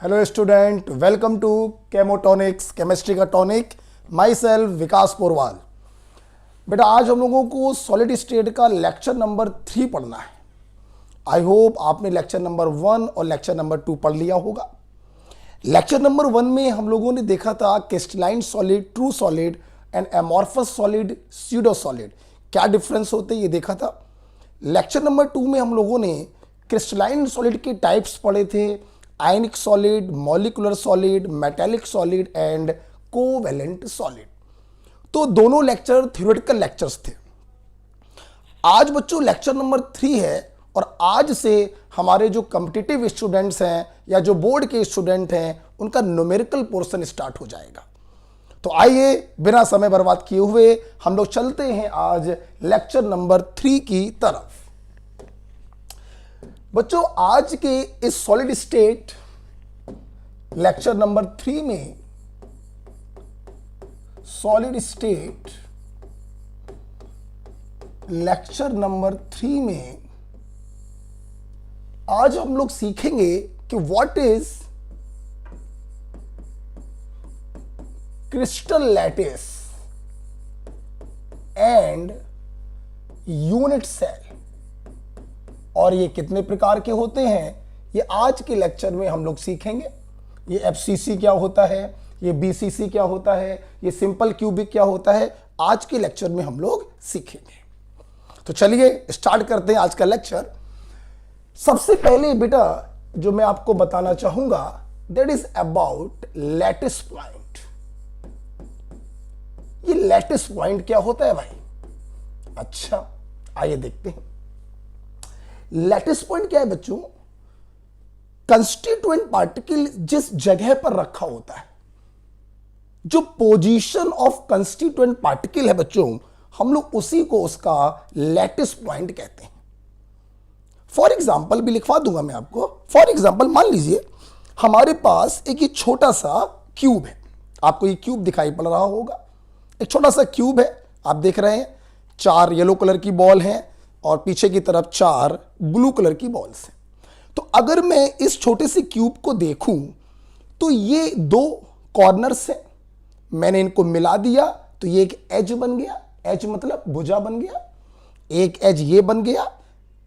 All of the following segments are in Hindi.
Hello student, welcome to Chemotonics, chemistry का tonic. Myself Vikas Porwal. बेटा आज हम लोगों को सॉलिड स्टेट का लेक्चर नंबर 3 पढ़ना है। आई होप आपने लेक्चर नंबर 1 और लेक्चर नंबर 2 पढ़ लिया होगा। लेक्चर नंबर 1 में हम लोगों ने देखा था crystalline solid, true solid and amorphous solid, pseudo solid, क्या डिफरेंस होते हैं ये देखा था। लेक्चर नंबर 2 में हम लोगों ने क्रिस्टलाइन सॉलिड के टाइप्स पढ़े थे, आयनिक solid, molecular solid, metallic solid and covalent solid. तो दोनों लेक्चर थ्योरेटिकल लेक्चर्स थे। आज बच्चों लेक्चर नंबर 3 है और आज से हमारे जो कॉम्पिटिटिव स्टूडेंट्स हैं या जो बोर्ड के स्टूडेंट हैं उनका न्यूमेरिकल पोर्शन स्टार्ट हो जाएगा। तो आइए बिना समय बर्बाद किए हुए हम लोग चलते हैं आज लेक्चर नंबर 3 की तरफ। बच्चों आज के इस सॉलिड स्टेट लेक्चर नंबर 3 में, सॉलिड स्टेट लेक्चर नंबर 3 में आज हम लोग सीखेंगे कि what is crystal lattice and unit cell और ये कितने प्रकार के होते हैं, ये आज के लेक्चर में हम लोग सीखेंगे। ये एफसीसी क्या होता है, ये बीसीसी क्या होता है, ये सिंपल क्यूबिक क्या होता है, आज के लेक्चर में हम लोग सीखेंगे। तो चलिए स्टार्ट करते हैं आज का लेक्चर। सबसे पहले बेटा जो मैं आपको बताना चाहूंगा that is about lattice point. ये लैटिस पॉइंट क्या होता है भाई? अच्छा आइए देखते हैं। लैटिस पॉइंट क्या है बच्चों? कंस्टिट्यूएंट पार्टिकल जिस जगह पर रखा होता है, जो पोजीशन ऑफ कंस्टिट्यूएंट पार्टिकल है बच्चों, हम लोग उसी को उसका लैटिस पॉइंट कहते हैं। फॉर एग्जाम्पल भी लिखवा दूंगा मैं आपको। फॉर एग्जाम्पल मान लीजिए हमारे पास एक ये छोटा सा क्यूब है। आपको ये क्यूब दिखाई पड़ रहा होगा। एक छोटा सा क्यूब है, आप देख रहे हैं 4 येलो कलर की बॉल हैं और पीछे की तरफ 4 ब्लू कलर की बॉल्स हैं। तो अगर मैं इस छोटे से क्यूब को देखूं तो ये 2 कॉर्नर्स हैं, मैंने इनको मिला दिया तो ये एक एज बन गया। एज मतलब भुजा बन गया। एक एज ये बन गया,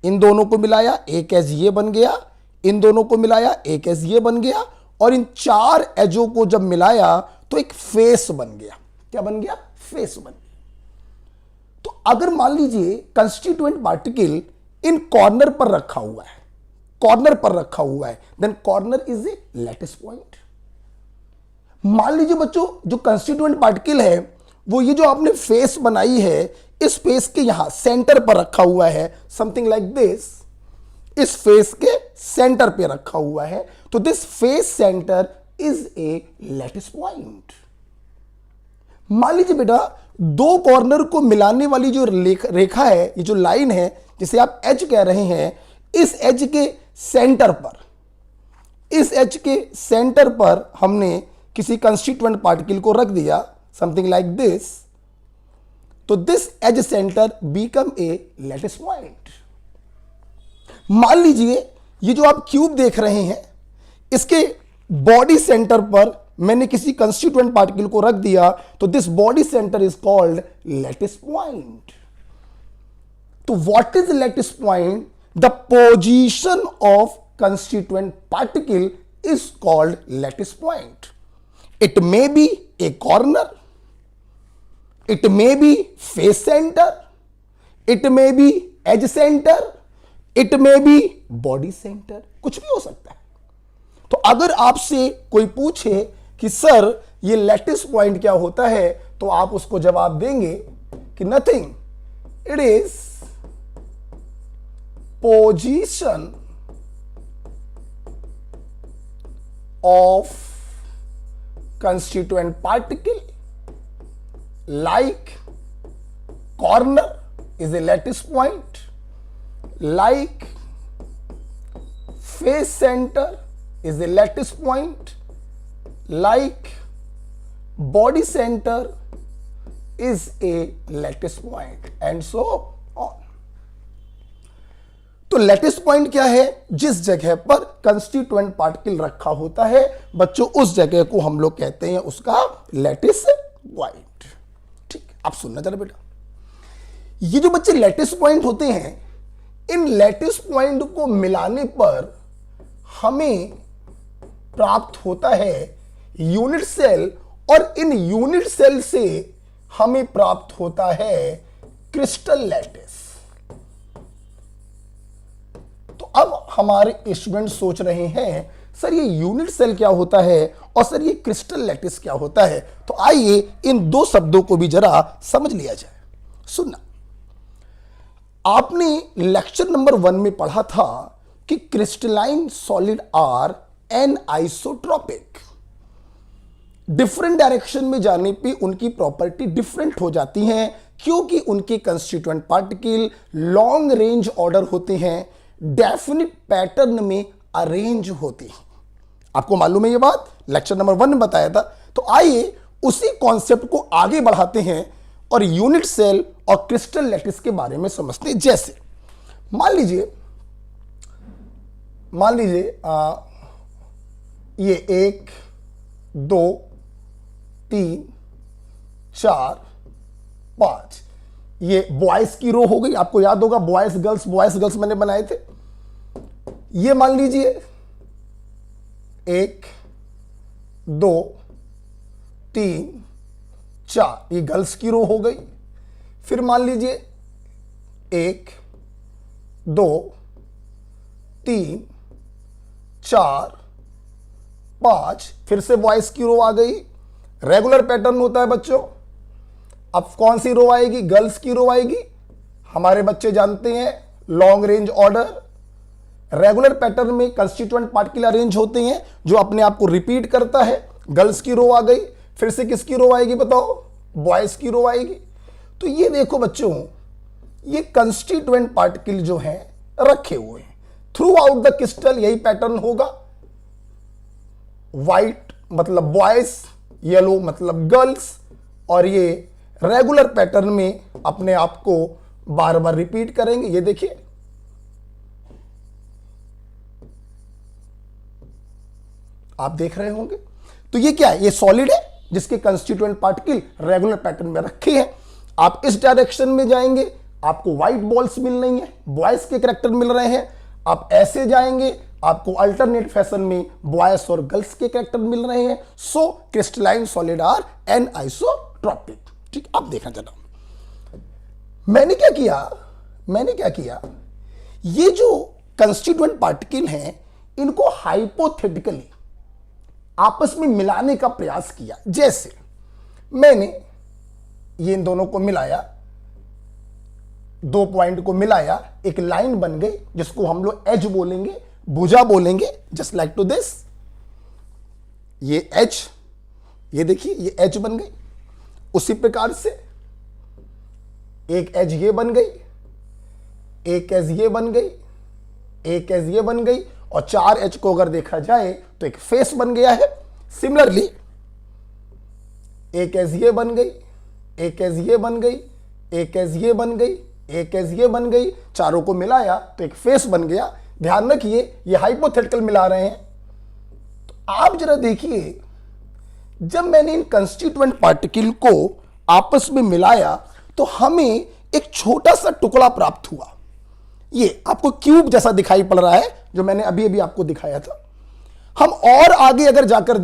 इन दोनों को मिलाया, एक एज ये बन गया, इन दोनों को मिलाया, एक एज ये बन गया, और इन 4 एजों को जब मिलाया तो एक फेस बन गया। क्या बन गया? फेस बन गया। तो अगर मान लीजिए कंस्टिट्यूएंट पार्टिकल इन कॉर्नर पर रखा हुआ है, कॉर्नर पर रखा हुआ है, then corner is a lattice point. मान लीजिए बच्चों जो कंस्टिट्यूएंट पार्टिकल है वो ये जो आपने फेस बनाई है, इस फेस के यहां सेंटर पर रखा हुआ है, समथिंग लाइक दिस। इस फेस के सेंटर पे रखा हुआ है, तो this face centre is a lattice point. मान लीजिए बेटा 2 कॉर्नर को मिलाने वाली जो रेखा है, ये जो लाइन है जिसे आप एज कह रहे हैं, इस एज के सेंटर पर, इस एज के सेंटर पर हमने किसी कंस्टिट्यूएंट पार्टिकल को रख दिया, समथिंग लाइक दिस। तो this edge centre become a lattice point. मान लीजिए ये जो आप क्यूब देख रहे हैं, इसके बॉडी सेंटर पर मैंने किसी कंस्टिट्यूएंट पार्टिकल को रख दिया, तो this body centre is called lattice point. तो what is lattice point? The position of constituent particle is called lattice point. It may be a corner, it may be face centre, it may be edge centre, it may be body centre, कुछ भी हो सकता है। तो अगर आपसे कोई पूछे कि सर ये लैटिस पॉइंट क्या होता है, तो आप उसको जवाब देंगे कि nothing, it is position of constituent particle like corner is a lattice point, like face center is a lattice point, like body center is a lattice point, and so on. तो लैटिस पॉइंट क्या है? जिस जगह पर कंस्टिट्यूएंट पार्टिकल रखा होता है बच्चों, उस जगह को हम लोग कहते हैं उसका लैटिस पॉइंट। ठीक, आप सुनना जरा बेटा, ये जो बच्चे लैटिस पॉइंट होते हैं, इन लैटिस पॉइंट को मिलाने पर हमें प्राप्त होता है यूनिट सेल, और इन यूनिट सेल से हमें प्राप्त होता है क्रिस्टल लैटिस। तो अब हमारे स्टूडेंट सोच रहे हैं सर ये यूनिट सेल क्या होता है और सर ये क्रिस्टल लैटिस क्या होता है। तो आइए इन दो शब्दों को भी जरा समझ लिया जाए। सुनना, आपने लेक्चर नंबर 1 में पढ़ा था कि crystalline solid are anisotropic. Different direction में जाने पे उनकी प्रॉपर्टी डिफरेंट हो जाती हैं, क्योंकि उनके constituent particle long range order होते हैं, डेफिनिट पैटर्न में अरेंज होते हैं। आपको मालूम है ये बात, लेक्चर नंबर 1 में बताया था। तो आइए उसी कॉन्सेप्ट को आगे बढ़ाते हैं और यूनिट सेल और क्रिस्टल लैटिस के बारे में समझते हैं। जैसे मान लीजिए ये 1 2 3 4 5 ये बॉयज की रो हो गई। आपको याद होगा बॉयज गर्ल्स मैंने बनाए थे। ये मान लीजिए 1 2 3 4 ये गर्ल्स की रो हो गई। फिर मान लीजिए 1 2 3 4 5 फिर से बॉयज की रो आ गई। रेगुलर पैटर्न होता है बच्चों। अब कौन सी रो आएगी? गर्ल्स की रो आएगी। हमारे बच्चे जानते हैं long range order. Regular pattern में कंस्टिट्यूएंट पार्टिकल अरेंज होते हैं जो अपने आप को रिपीट करता है। गर्ल्स की रो आ गई। फिर से किसकी रो आएगी बताओ? बॉयज की रो आएगी। तो ये देखो बच्चों, ये कंस्टिट्यूएंट पार्टिकल जो हैं रखे हुए हैं थ्रू आउट द क्रिस्टल। यही पैटर्न होगा। व्हाइट मतलब बॉयज, येलो मतलब गर्ल्स, और ये रेगुलर पैटर्न में अपने आप को बार बार रिपीट करेंगे। ये देखिए, आप देख रहे होंगे। तो ये क्या है? ये सॉलिड है जिसके कंस्टिट्यूएंट पार्टिकल रेगुलर पैटर्न में रखे हैं। आप इस डायरेक्शन में जाएंगे, आपको व्हाइट बॉल्स मिल रही हैं, बॉयज के कैरेक्टर मिल रहे हैं। आप ऐसे जाएंगे, आपको अल्टरनेट फैशन में बॉयज और गर्ल्स के कैरेक्टर मिल रहे हैं। सो क्रिस्टलाइन सॉलिड आर एनआइसोट्रॉपिक। ठीक, आप देखना जरा। मैंने क्या किया, ये जो कंस्टिट्यूएंट पार्टिकल हैं इनको हाइपोथेटिकली आपस में मिलाने का प्रयास किया। जैसे मैंने ये इन दोनों को मिलाया, 2 पॉइंट को मिलाया, एक लाइन बन गई जिसको हम लोग एज बोलेंगे, भुजा बोलेंगे, जस्ट लाइक टू दिस। ये एज, ये देखिए ये एज बन गई। उसी प्रकार से एक एज ये बन गई, एक एज ये बन गई, एक एज ये बन गई, और 4 एज को अगर देखा जाए तो एक फेस बन गया है। सिमिलरली एक एज ये बन गई, एक एज ये बन गई, एक एज ये बन गई, एक एज ये बन गई, चारों को मिलाया तो एक फेस बन गया। ध्यान रखिए ये हाइपोथेटिकल मिला रहे हैं। तो आप जरा देखिए, जब मैंने इन कंस्टिट्यूएंट पार्टिकल को आपस में मिलाया तो हमें एक छोटा सा टुकड़ा प्राप्त हुआ। ये आपको क्यूब जैसा दिखाई पड़ रहा है जो मैंने अभी अभी आपको दिखाया था। हम और आगे अगर जाकर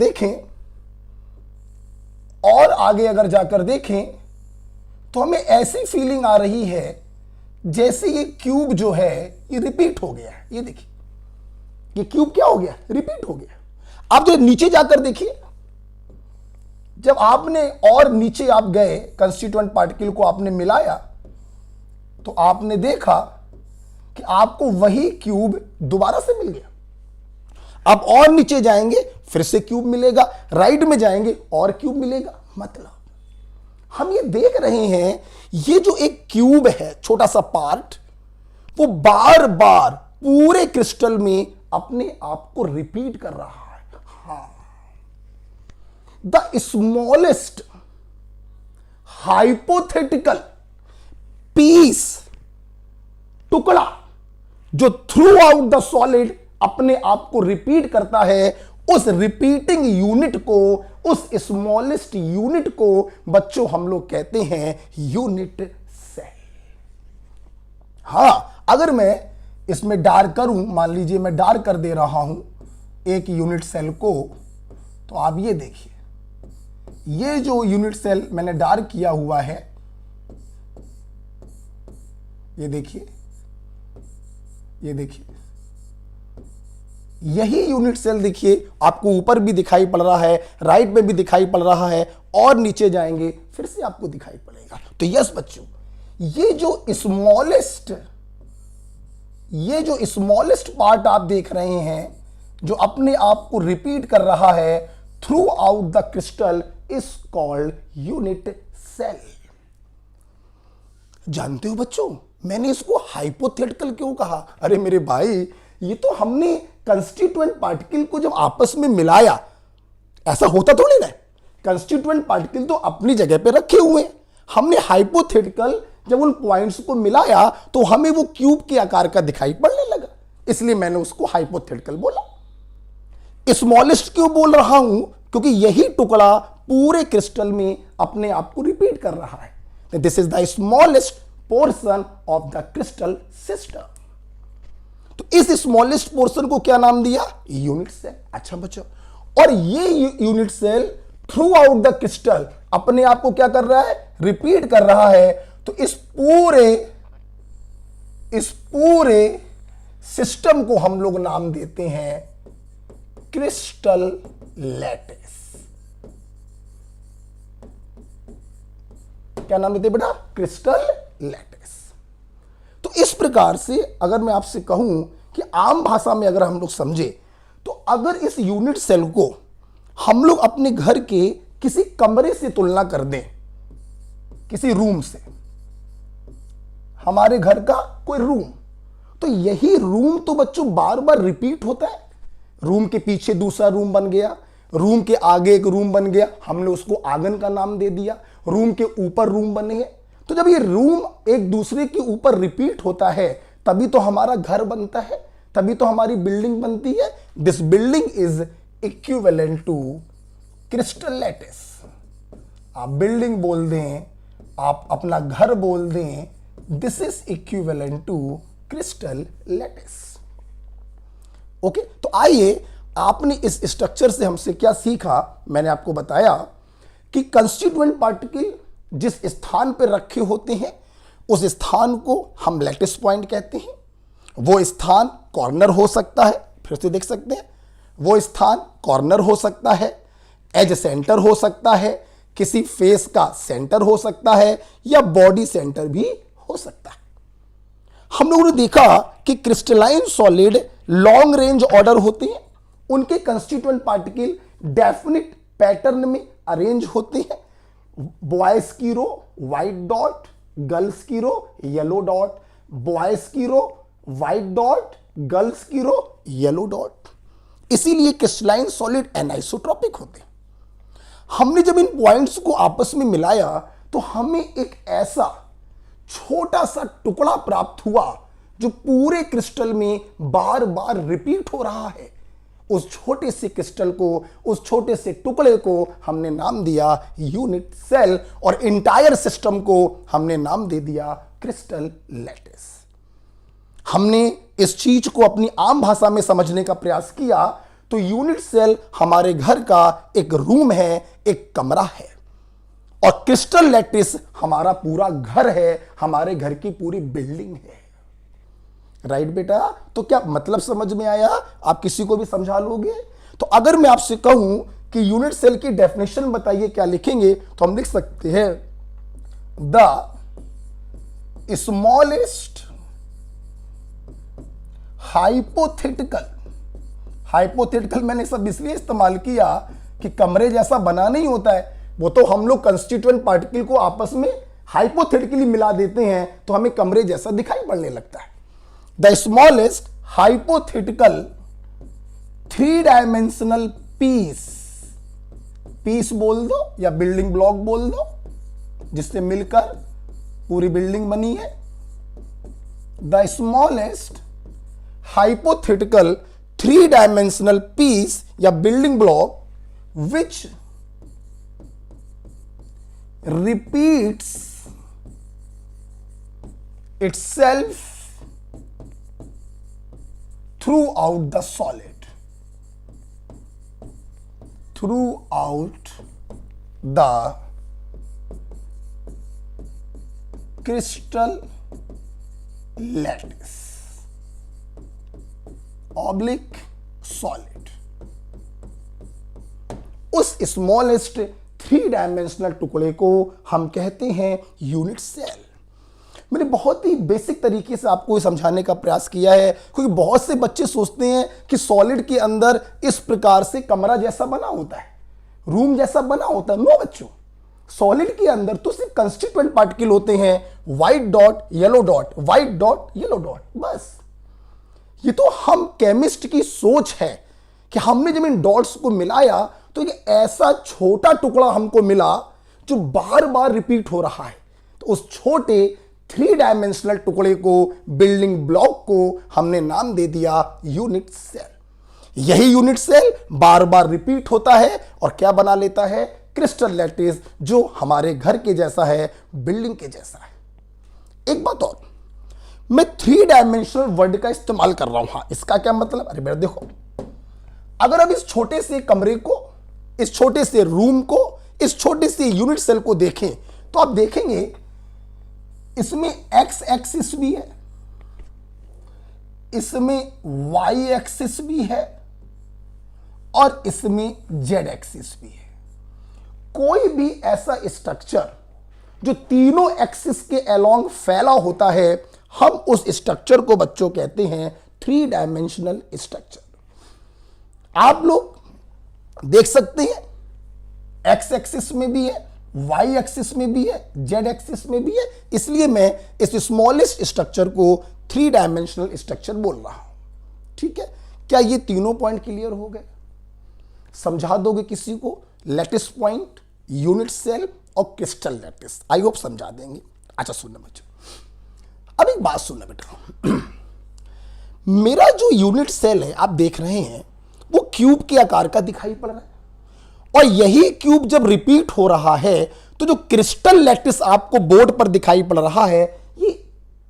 देखें तो हमें ऐसी फीलिंग आ रही है जैसे ये क्यूब जो है ये रिपीट हो गया है। ये देखिए, ये क्यूब क्या हो गया? रिपीट हो गया। आप जो नीचे जाकर देखिए, जब आपने और नीचे आप गए, कंस्टिट्यूएंट पार्टिकल को आपने मिलाया, तो आपने देखा कि आपको वही क्यूब दोबारा से मिल गया। आप और नीचे जाएंगे फिर से क्यूब मिलेगा, राइट में जाएंगे और क्यूब मिलेगा। मतलब हम ये देख रहे हैं ये जो एक क्यूब है, छोटा सा पार्ट, वो बार बार पूरे क्रिस्टल में अपने आप को रिपीट कर रहा है। हाँ, द स्मॉलेस्ट हाइपोथेटिकल पीस, टुकड़ा जो थ्रू आउट द सॉलिड अपने आप को रिपीट करता है, उस रिपीटिंग यूनिट को, उस स्मॉलेस्ट यूनिट को बच्चों हम लोग कहते हैं यूनिट सेल। हां, अगर मैं इसमें डार्क करूं, मान लीजिए मैं डार्क कर दे रहा हूं एक यूनिट सेल को, तो आप ये देखिए, ये जो यूनिट सेल मैंने डार्क किया हुआ है, ये देखिए, ये देखिए, यही यूनिट सेल देखिए आपको ऊपर भी दिखाई पड़ रहा है, राइट में भी दिखाई पड़ रहा है, और नीचे जाएंगे फिर से आपको दिखाई पड़ेगा। तो यस बच्चों, ये जो स्मॉलेस्ट पार्ट आप देख रहे हैं, जो अपने आप को रिपीट कर रहा है throughout the crystal, is called unit cell. जानते हो बच्चों, मैंने इसको हाइपोथेटिकल क्यों कहा? अरे मेरे भाई, ये तो हमने कंस्टिट्यूएंट पार्टिकल को जब आपस में मिलाया, ऐसा होता थोड़ी ना। कंस्टिट्यूएंट पार्टिकल तो अपनी जगह पे रखे हुए हैं, हमने हाइपोथेटिकल जब उन पॉइंट्स को मिलाया तो हमें वो क्यूब के आकार का दिखाई पड़ने लगा, इसलिए मैंने उसको हाइपोथेटिकल बोला। स्मॉलेस्ट क्यों बोल रहा हूं? क्योंकि यही टुकड़ा पूरे क्रिस्टल में अपने आप को रिपीट कर रहा है। This is the smallest portion of the crystal system. तो इस स्मॉलेस्ट पोर्शन को क्या नाम दिया? Unit cell. अच्छा बच्चों, और ये unit cell throughout the crystal अपने आप को क्या कर रहा है? रिपीट कर रहा है। तो इस पूरे सिस्टम को हम लोग नाम देते हैं क्रिस्टल लैटिस। क्या नाम देते हैं बेटा? Crystal lattice. तो इस प्रकार से अगर मैं आपसे कहूं कि आम भाषा में अगर हम लोग समझे, तो अगर इस यूनिट सेल को हम लोग अपने घर के किसी कमरे से तुलना कर दें, किसी रूम से, हमारे घर का कोई रूम, तो यही रूम तो बच्चों बार बार रिपीट होता है। रूम के पीछे दूसरा रूम बन गया, रूम के आगे एक रूम बन गया, हमने उसको आंगन का नाम दे दिया, रूम के ऊपर रूम बने। तो जब ये रूम एक दूसरे के ऊपर रिपीट होता है, तभी तो हमारा घर बनता है, तभी तो हमारी बिल्डिंग बनती है। This building is equivalent to crystal lattice. आप बिल्डिंग बोल दें, आप अपना घर बोल दें, this is equivalent to crystal lattice. Okay, तो आइए, आपने इस स्ट्रक्चर से हमसे क्या सीखा? मैंने आपको बताया कि कंस्टिट्यूएंट पार्टिकल जिस स्थान पर रखे होते हैं, उस स्थान को हम लैटिस पॉइंट कहते हैं। वो स्थान कॉर्नर हो सकता है, फिर से देख सकते हैं, वो स्थान कॉर्नर हो सकता है, एज सेंटर हो सकता है, किसी फेस का सेंटर हो सकता है, या बॉडी सेंटर भी हो सकता है। हम लोगों ने देखा कि crystalline solid long range order होते हैं, उनके कंस्टिट्यूएंट पार्टिकल डेफिनिट पैटर्न में अरेंज होते हैं। बॉयज की रो व्हाइट डॉट, गर्ल्स की रो येलो डॉट, बॉयज की रो व्हाइट डॉट, गर्ल्स की रो येलो डॉट। इसीलिए क्रिस्टलाइन सॉलिड एनाइसोट्रॉपिक होते हैं। हमने जब इन पॉइंट्स को आपस में मिलाया, तो हमें एक ऐसा छोटा सा टुकड़ा प्राप्त हुआ जो पूरे क्रिस्टल में बार बार रिपीट हो रहा है। उस छोटे से क्रिस्टल को, उस छोटे से टुकड़े को हमने नाम दिया यूनिट सेल, और इंटायर सिस्टम को हमने नाम दे दिया क्रिस्टल लैटिस। हमने इस चीज को अपनी आम भाषा में समझने का प्रयास किया, तो यूनिट सेल हमारे घर का एक रूम है, एक कमरा है, और क्रिस्टल लैटिस हमारा पूरा घर है, हमारे घर की पूरी बिल्डिंग है। राइट बेटा? तो क्या मतलब समझ में आया? आप किसी को भी समझा लोगे? तो अगर मैं आपसे कहूं कि यूनिट सेल की डेफिनेशन बताइए, क्या लिखेंगे? तो हम लिख सकते हैं द स्मॉलेस्ट हाइपोथेटिकल मैंने सब इसलिए इस्तेमाल किया कि कमरे जैसा बना नहीं होता है, वो तो हम लोग कंस्टिट्यूएंट पार्टिकल को आपस में हाइपोथेटिकली मिला देते हैं, तो हमें कमरे जैसा दिखाई पड़ने लगता है। The smallest hypothetical 3 dimensional piece बोल दो या बिल्डिंग ब्लॉक बोल दो, जिससे मिलकर पूरी बिल्डिंग बनी है। The smallest hypothetical 3-dimensional piece या building block which repeats itself throughout the solid, throughout the crystal lattice oblique solid। उस स्मॉलेस्ट 3-डायमेंशनल टुकड़े को हम कहते हैं यूनिट सेल। मैंने बहुत ही बेसिक तरीके से आपको समझाने का प्रयास किया है, क्योंकि बहुत से बच्चे सोचते हैं कि सॉलिड के अंदर इस प्रकार से कमरा जैसा बना होता है, रूम जैसा बना होता है। नो बच्चों, सॉलिड के अंदर तो सिर्फ कंस्टिट्यूएंट पार्टिकल होते हैं, white dot yellow dot, white dot yellow dot, बस। ये तो हम केमिस्ट की सोच है कि हमने जब इन डॉट्स को मिलाया तो ये ऐसा छोटा टुकड़ा हमको मिला जो बार बार रिपीट हो रहा है। तो उस छोटे 3-डायमेंशनल टुकड़े को, बिल्डिंग ब्लॉक को हमने नाम दे दिया यूनिट सेल। यही यूनिट सेल बार बार रिपीट होता है और क्या बना लेता है? क्रिस्टल लैटिस, जो हमारे घर के जैसा है, बिल्डिंग के जैसा है। एक बात और, मैं 3-डायमेंशनल वर्ड का इस्तेमाल कर रहा हूं। हाँ, इसका क्या मतलब? अरे बेटा देखो, अगर अब इस छोटे से कमरे को, इस छोटे से रूम को, इस छोटे से यूनिट सेल को देखें तो आप देखेंगे इसमें एक्स एक्सिस भी है, इसमें वाई एक्सिस भी है और इसमें जेड एक्सिस भी है। कोई भी ऐसा स्ट्रक्चर जो तीनों एक्सिस के अलोंग फैला होता है, हम उस स्ट्रक्चर को बच्चों कहते हैं 3-डायमेंशनल स्ट्रक्चर। आप लोग देख सकते हैं एक्स एक्सिस में भी है, वाई एक्सिस में भी है, जेड एक्सिस में भी है। इसलिए मैं इस स्मॉलेस्ट स्ट्रक्चर को 3-डायमेंशनल स्ट्रक्चर बोल रहा हूं। ठीक है, क्या ये तीनों पॉइंट क्लियर हो गए? समझा दोगे किसी को? लैटिस पॉइंट, यूनिट सेल और क्रिस्टल लैटिस, आई होप समझा देंगे। अच्छा सुनना बच्चों, अब एक बात सुनना बेटा, मेरा जो यूनिट सेल है आप देख रहे हैं वो क्यूब के आकार का दिखाई पड़ रहा है, और यही क्यूब जब रिपीट हो रहा है तो जो क्रिस्टल लैटिस आपको बोर्ड पर दिखाई पड़ रहा है, ये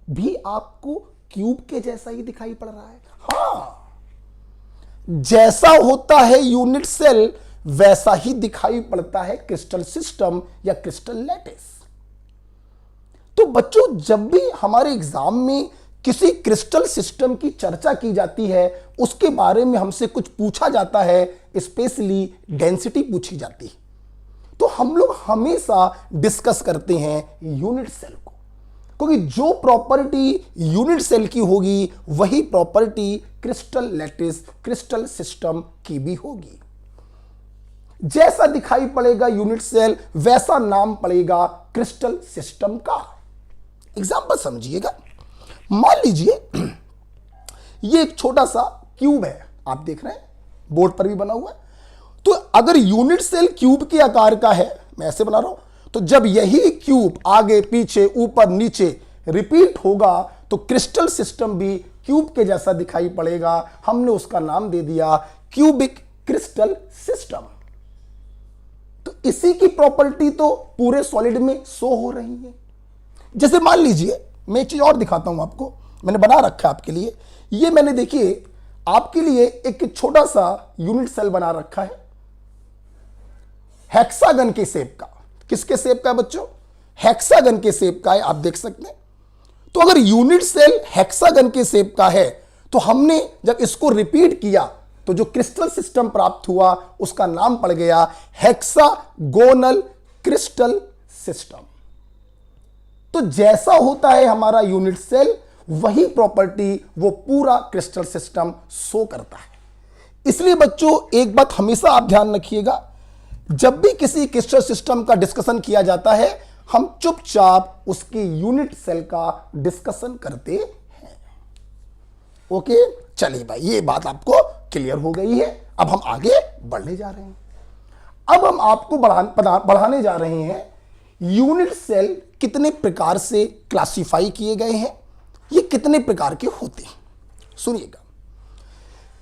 भी आपको क्यूब के जैसा ही दिखाई पड़ रहा है। हाँ, जैसा होता है यूनिट सेल वैसा ही दिखाई पड़ता है क्रिस्टल सिस्टम या क्रिस्टल लैटिस। तो बच्चों, जब भी हमारे एग्जाम में किसी क्रिस्टल सिस्टम की चर्चा की जाती है, उसके बारे में हमसे कुछ पूछा जाता है, स्पेशली डेंसिटी पूछी जाती है, तो हम लोग हमेशा डिस्कस करते हैं यूनिट सेल को, क्योंकि जो प्रॉपर्टी यूनिट सेल की होगी वही property crystal lattice, crystal system की भी होगी। जैसा दिखाई पड़ेगा यूनिट सेल, वैसा नाम पड़ेगा क्रिस्टल सिस्टम का। एग्जाम्पल समझिएगा, मान लीजिए ये एक छोटा सा क्यूब है, आप देख रहे हैं बोर्ड पर भी बना हुआ है। तो अगर यूनिट सेल क्यूब के आकार का है, मैं ऐसे बना रहा हूं, तो जब यही क्यूब आगे पीछे ऊपर नीचे रिपीट होगा तो क्रिस्टल सिस्टम भी क्यूब के जैसा दिखाई पड़ेगा। हमने उसका नाम दे दिया क्यूबिक क्रिस्टल सिस्टम। तो इसी की प्रॉपर्टी तो पूरे सॉलिड में शो हो रही है। जैसे मान लीजिए, मैं एक चीज और दिखाता हूं आपको, मैंने बना रखा है आपके लिए। ये मैंने देखिए आपके लिए एक छोटा सा यूनिट सेल बना रखा है हेक्सागन के शेप का। किसके शेप का है बच्चों? हेक्सागन के शेप का है, आप देख सकते हैं। तो अगर यूनिट सेल हेक्सागन के शेप का है तो हमने जब इसको रिपीट किया तो जो क्रिस्टल सिस्टम प्राप्त हुआ उसका नाम पड़ गया हेक्सागोनल क्रिस्टल सिस्टम। तो जैसा होता है हमारा यूनिट सेल, वही प्रॉपर्टी वो पूरा क्रिस्टल सिस्टम शो करता है। इसलिए बच्चों एक बात हमेशा आप ध्यान रखिएगा, जब भी किसी क्रिस्टल सिस्टम का डिस्कशन किया जाता है, हम चुपचाप उसके यूनिट सेल का डिस्कशन करते हैं। ओके, चलिए भाई, ये बात आपको क्लियर हो गई है। अब हम आगे बढ़ने जा रहे हैं। अब हम आपको बढ़ाने जा रहे हैं यूनिट सेल कितने प्रकार से क्लासिफाई किए गए हैं, ये कितने प्रकार के होते हैं। सुनिएगा,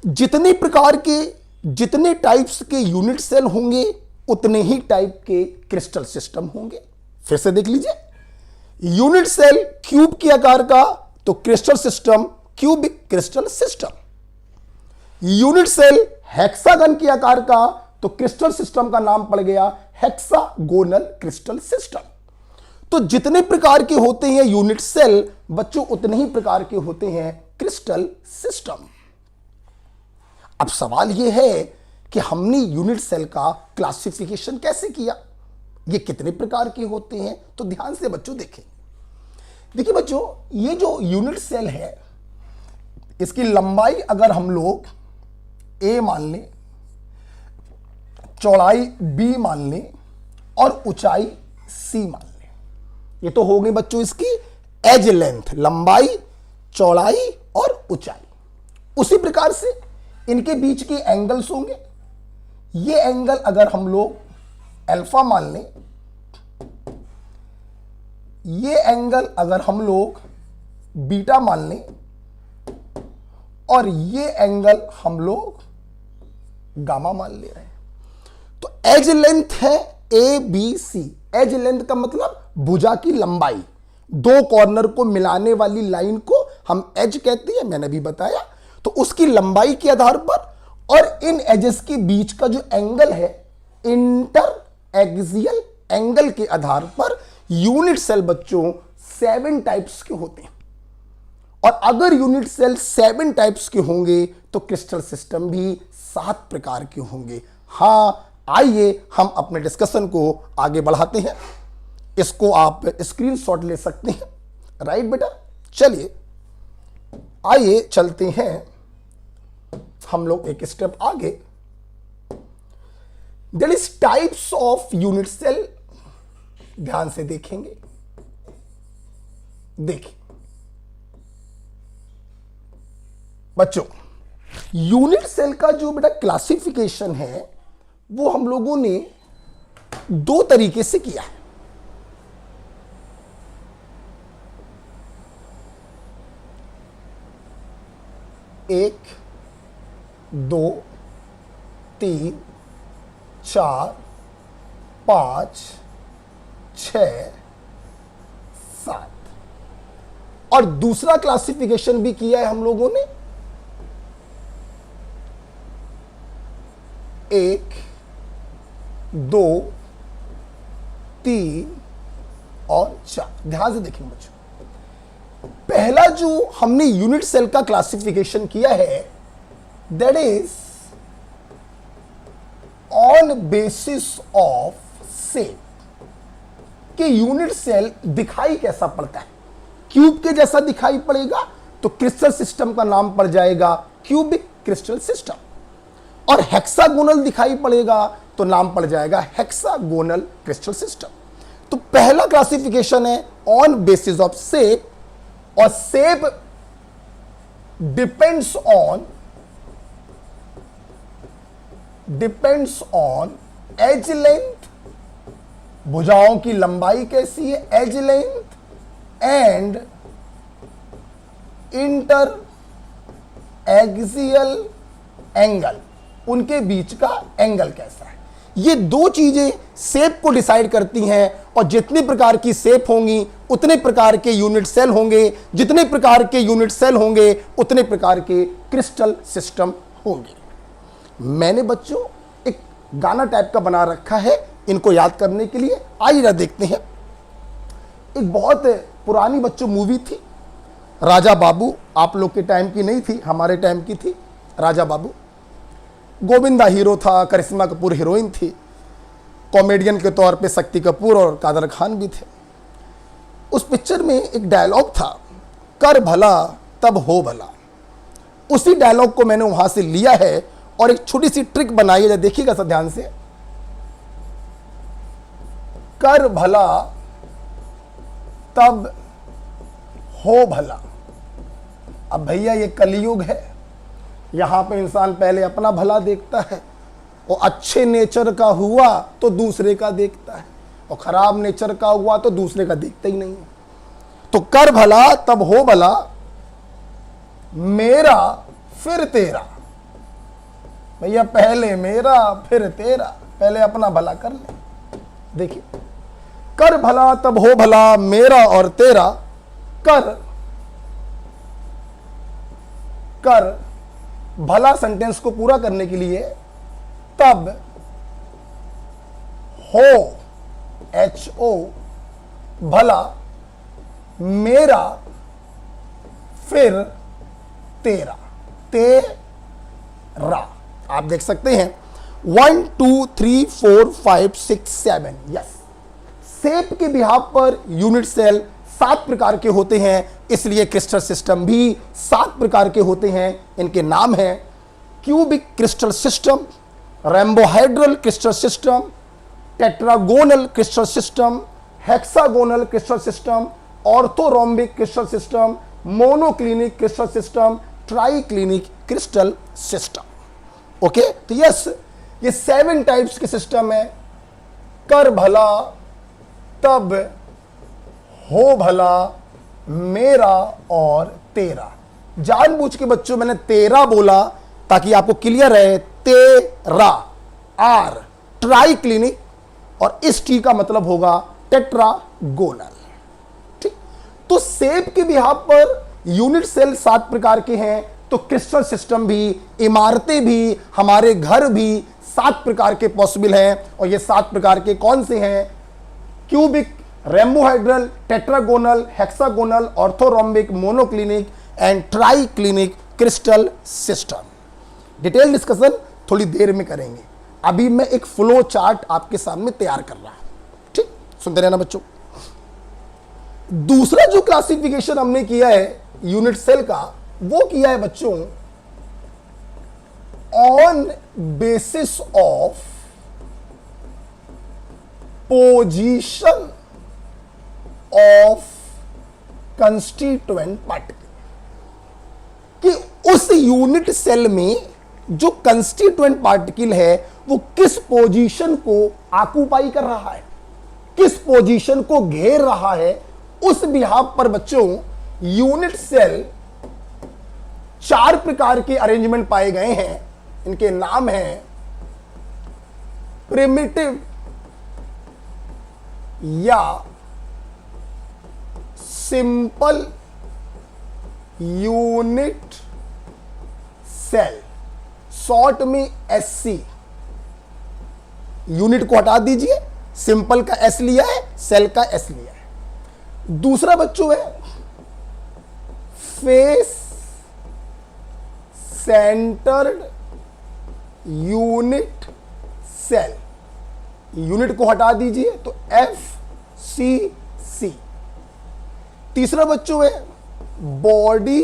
जितने प्रकार के, जितने टाइप्स के यूनिट सेल होंगे उतने ही टाइप के क्रिस्टल सिस्टम होंगे। फिर से देख लीजिए, यूनिट सेल क्यूब के आकार का तो crystal system cubic crystal system. Unit cell hexagon के आकार का तो क्रिस्टल सिस्टम का नाम पड़ गया हेक्सागोनल क्रिस्टल सिस्टम। तो जितने प्रकार के होते हैं यूनिट सेल बच्चों, उतने ही प्रकार के होते हैं क्रिस्टल सिस्टम। अब सवाल यह है कि हमने यूनिट सेल का क्लासिफिकेशन कैसे किया, ये कितने प्रकार के होते हैं, तो ध्यान से बच्चों देखें। देखिए बच्चों, ये जो यूनिट सेल है इसकी लंबाई अगर हम लोग a मान लें, चौड़ाई b मान लें और ऊंचाई c मान लें, ये तो हो गई बच्चों इसकी एज लेंथ, लंबाई, चौड़ाई और ऊंचाई। उसी प्रकार से इनके बीच के एंगल्स होंगे। ये एंगल अगर हम लोग अल्फा मान लें, ये एंगल अगर हम लोग बीटा मान लें और ये एंगल हम लोग गामा मान ले रहे हैं, तो एज लेंथ है A B C. Edge length का मतलब भुजा की लंबाई, दो कॉर्नर को मिलाने वाली लाइन को हम एज कहते हैं, मैंने भी बताया। तो उसकी लंबाई के आधार पर और इन एजेस के बीच का जो एंगल है इंटर एक्सियल एंगल के आधार पर यूनिट सेल बच्चों 7 टाइप्स के होते हैं। और अगर यूनिट सेल 7 टाइप्स के होंगे तो क्रिस्टल सिस्टम भी 7 प्रकार के होंगे। हां, आइए हम अपने डिस्कशन को आगे बढ़ाते हैं। इसको आप स्क्रीनशॉट ले सकते हैं, राइट बेटा। चलिए आइए चलते हैं हम लोग एक स्टेप आगे। There is types of unit cell, ध्यान से देखेंगे। देखिए बच्चों, यूनिट सेल का जो बेटा क्लासिफिकेशन है वो हम लोगों ने 2 तरीके से किया है। एक, 2, 3, 4, 5, 6, 7 और दूसरा क्लासिफिकेशन भी किया है हम लोगों ने 1, 2, 3 और 4। ध्यान से देखेंगे बच्चों, पहला जो हमने यूनिट सेल का क्लासिफिकेशन किया है that is on basis of shape, कि यूनिट सेल दिखाई कैसा पड़ता है। क्यूब के जैसा दिखाई पड़ेगा तो क्रिस्टल सिस्टम का नाम पड़ जाएगा क्यूबिक क्रिस्टल सिस्टम, और हेक्सागोनल दिखाई पड़ेगा तो नाम पड़ जाएगा हेक्सागोनल क्रिस्टल सिस्टम। तो पहला क्लासिफिकेशन है ऑन बेसिस ऑफ शेप, और shape depends on edge length, भुजाओं की लंबाई कैसी है, edge length and inter axial angle, उनके बीच का एंगल कैसा है। ये 2 चीजें शेप को डिसाइड करती हैं, और जितनी प्रकार की शेप होंगी उतने प्रकार के यूनिट सेल होंगे, जितने प्रकार के यूनिट सेल होंगे उतने प्रकार के क्रिस्टल सिस्टम होंगे। मैंने बच्चों एक गाना टाइप का बना रखा है इनको याद करने के लिए, आइए देखते हैं। एक बहुत पुरानी बच्चों मूवी थी राजा बाबू, आप लोग के टाइम की नहीं थी, हमारे टाइम की थी राजा बाबू। गोविंदा हीरो था, करिश्मा कपूर हीरोइन थी, कॉमेडियन के तौर पे शक्ति कपूर और कादर खान भी थे। उस पिक्चर में एक डायलॉग था, कर भला तब हो भला। उसी डायलॉग को मैंने वहां से लिया है और एक छोटी सी ट्रिक बनाई है, देखिएगा सब ध्यान से। कर भला तब हो भला। अब भैया ये कलयुग है, यहां पे इंसान पहले अपना भला देखता है, और अच्छे नेचर का हुआ तो दूसरे का देखता है, और खराब नेचर का हुआ तो दूसरे का देखता ही नहीं है। तो कर भला तब हो भला, मेरा फिर तेरा, भैया पहले मेरा फिर तेरा, पहले अपना भला कर ले। देखिए, कर भला तब हो भला मेरा और तेरा, कर कर भला सेंटेंस को पूरा करने के लिए तब हो HO भला मेरा फिर तेरा, तेरा। आप देख सकते हैं 1 2 3 4 5 6 7। यस, शेप के बिहाफ पर यूनिट सेल 7 प्रकार के होते हैं, इसलिए क्रिस्टल सिस्टम भी 7 प्रकार के होते हैं। इनके नाम हैं cubic crystal system, rhombohedral crystal system, tetragonal crystal system, hexagonal crystal system, orthorhombic crystal system, monoclinic crystal system, triclinic crystal system. Okay, तो यस, ये 7 टाइप्स के सिस्टम है। कर भला तब हो भला मेरा और तेरा। जानबूझ के बच्चों मैंने तेरा बोला ताकि आपको क्लियर है, तेरा आर ट्राइक्लिनिक, और इस टी का मतलब होगा टेट्रागोनल। ठीक, तो शेप के बिहाफ पर यूनिट सेल 7 प्रकार के हैं, तो क्रिस्टल सिस्टम भी, इमारतें भी, हमारे घर भी 7 प्रकार के पॉसिबल हैं। और ये 7 प्रकार के कौन से हैं? Cubic, rhombohedral, tetragonal, hexagonal, orthorhombic, monoclinic and triclinic crystal system. Detail discussion थोड़ी देर में करेंगे, अभी मैं एक फ्लो चार्ट आपके सामने तैयार कर रहा हूं। ठीक, सुनते रहना बच्चों। दूसरा जो क्लासिफिकेशन हमने किया है यूनिट सेल का, वो किया है बच्चों on basis of position of constituent particle, कि उस यूनिट सेल में जो कंस्टिट्यूएंट पार्टिकल है वो किस पोजीशन को ऑक्युपाई कर रहा है, किस पोजीशन को घेर रहा है। उस बिहाफ पर बच्चों यूनिट सेल 4 प्रकार के अरेंजमेंट पाए गए हैं। इनके नाम हैं प्रिमिटिव या सिंपल यूनिट सेल, शॉर्ट में SC। यूनिट को हटा दीजिए, सिंपल का S लिया है, सेल का S लिया है। दूसरा बच्चों है face centred unit cell, unit को हटा दीजिए तो FCC। तीसरा बच्चों है body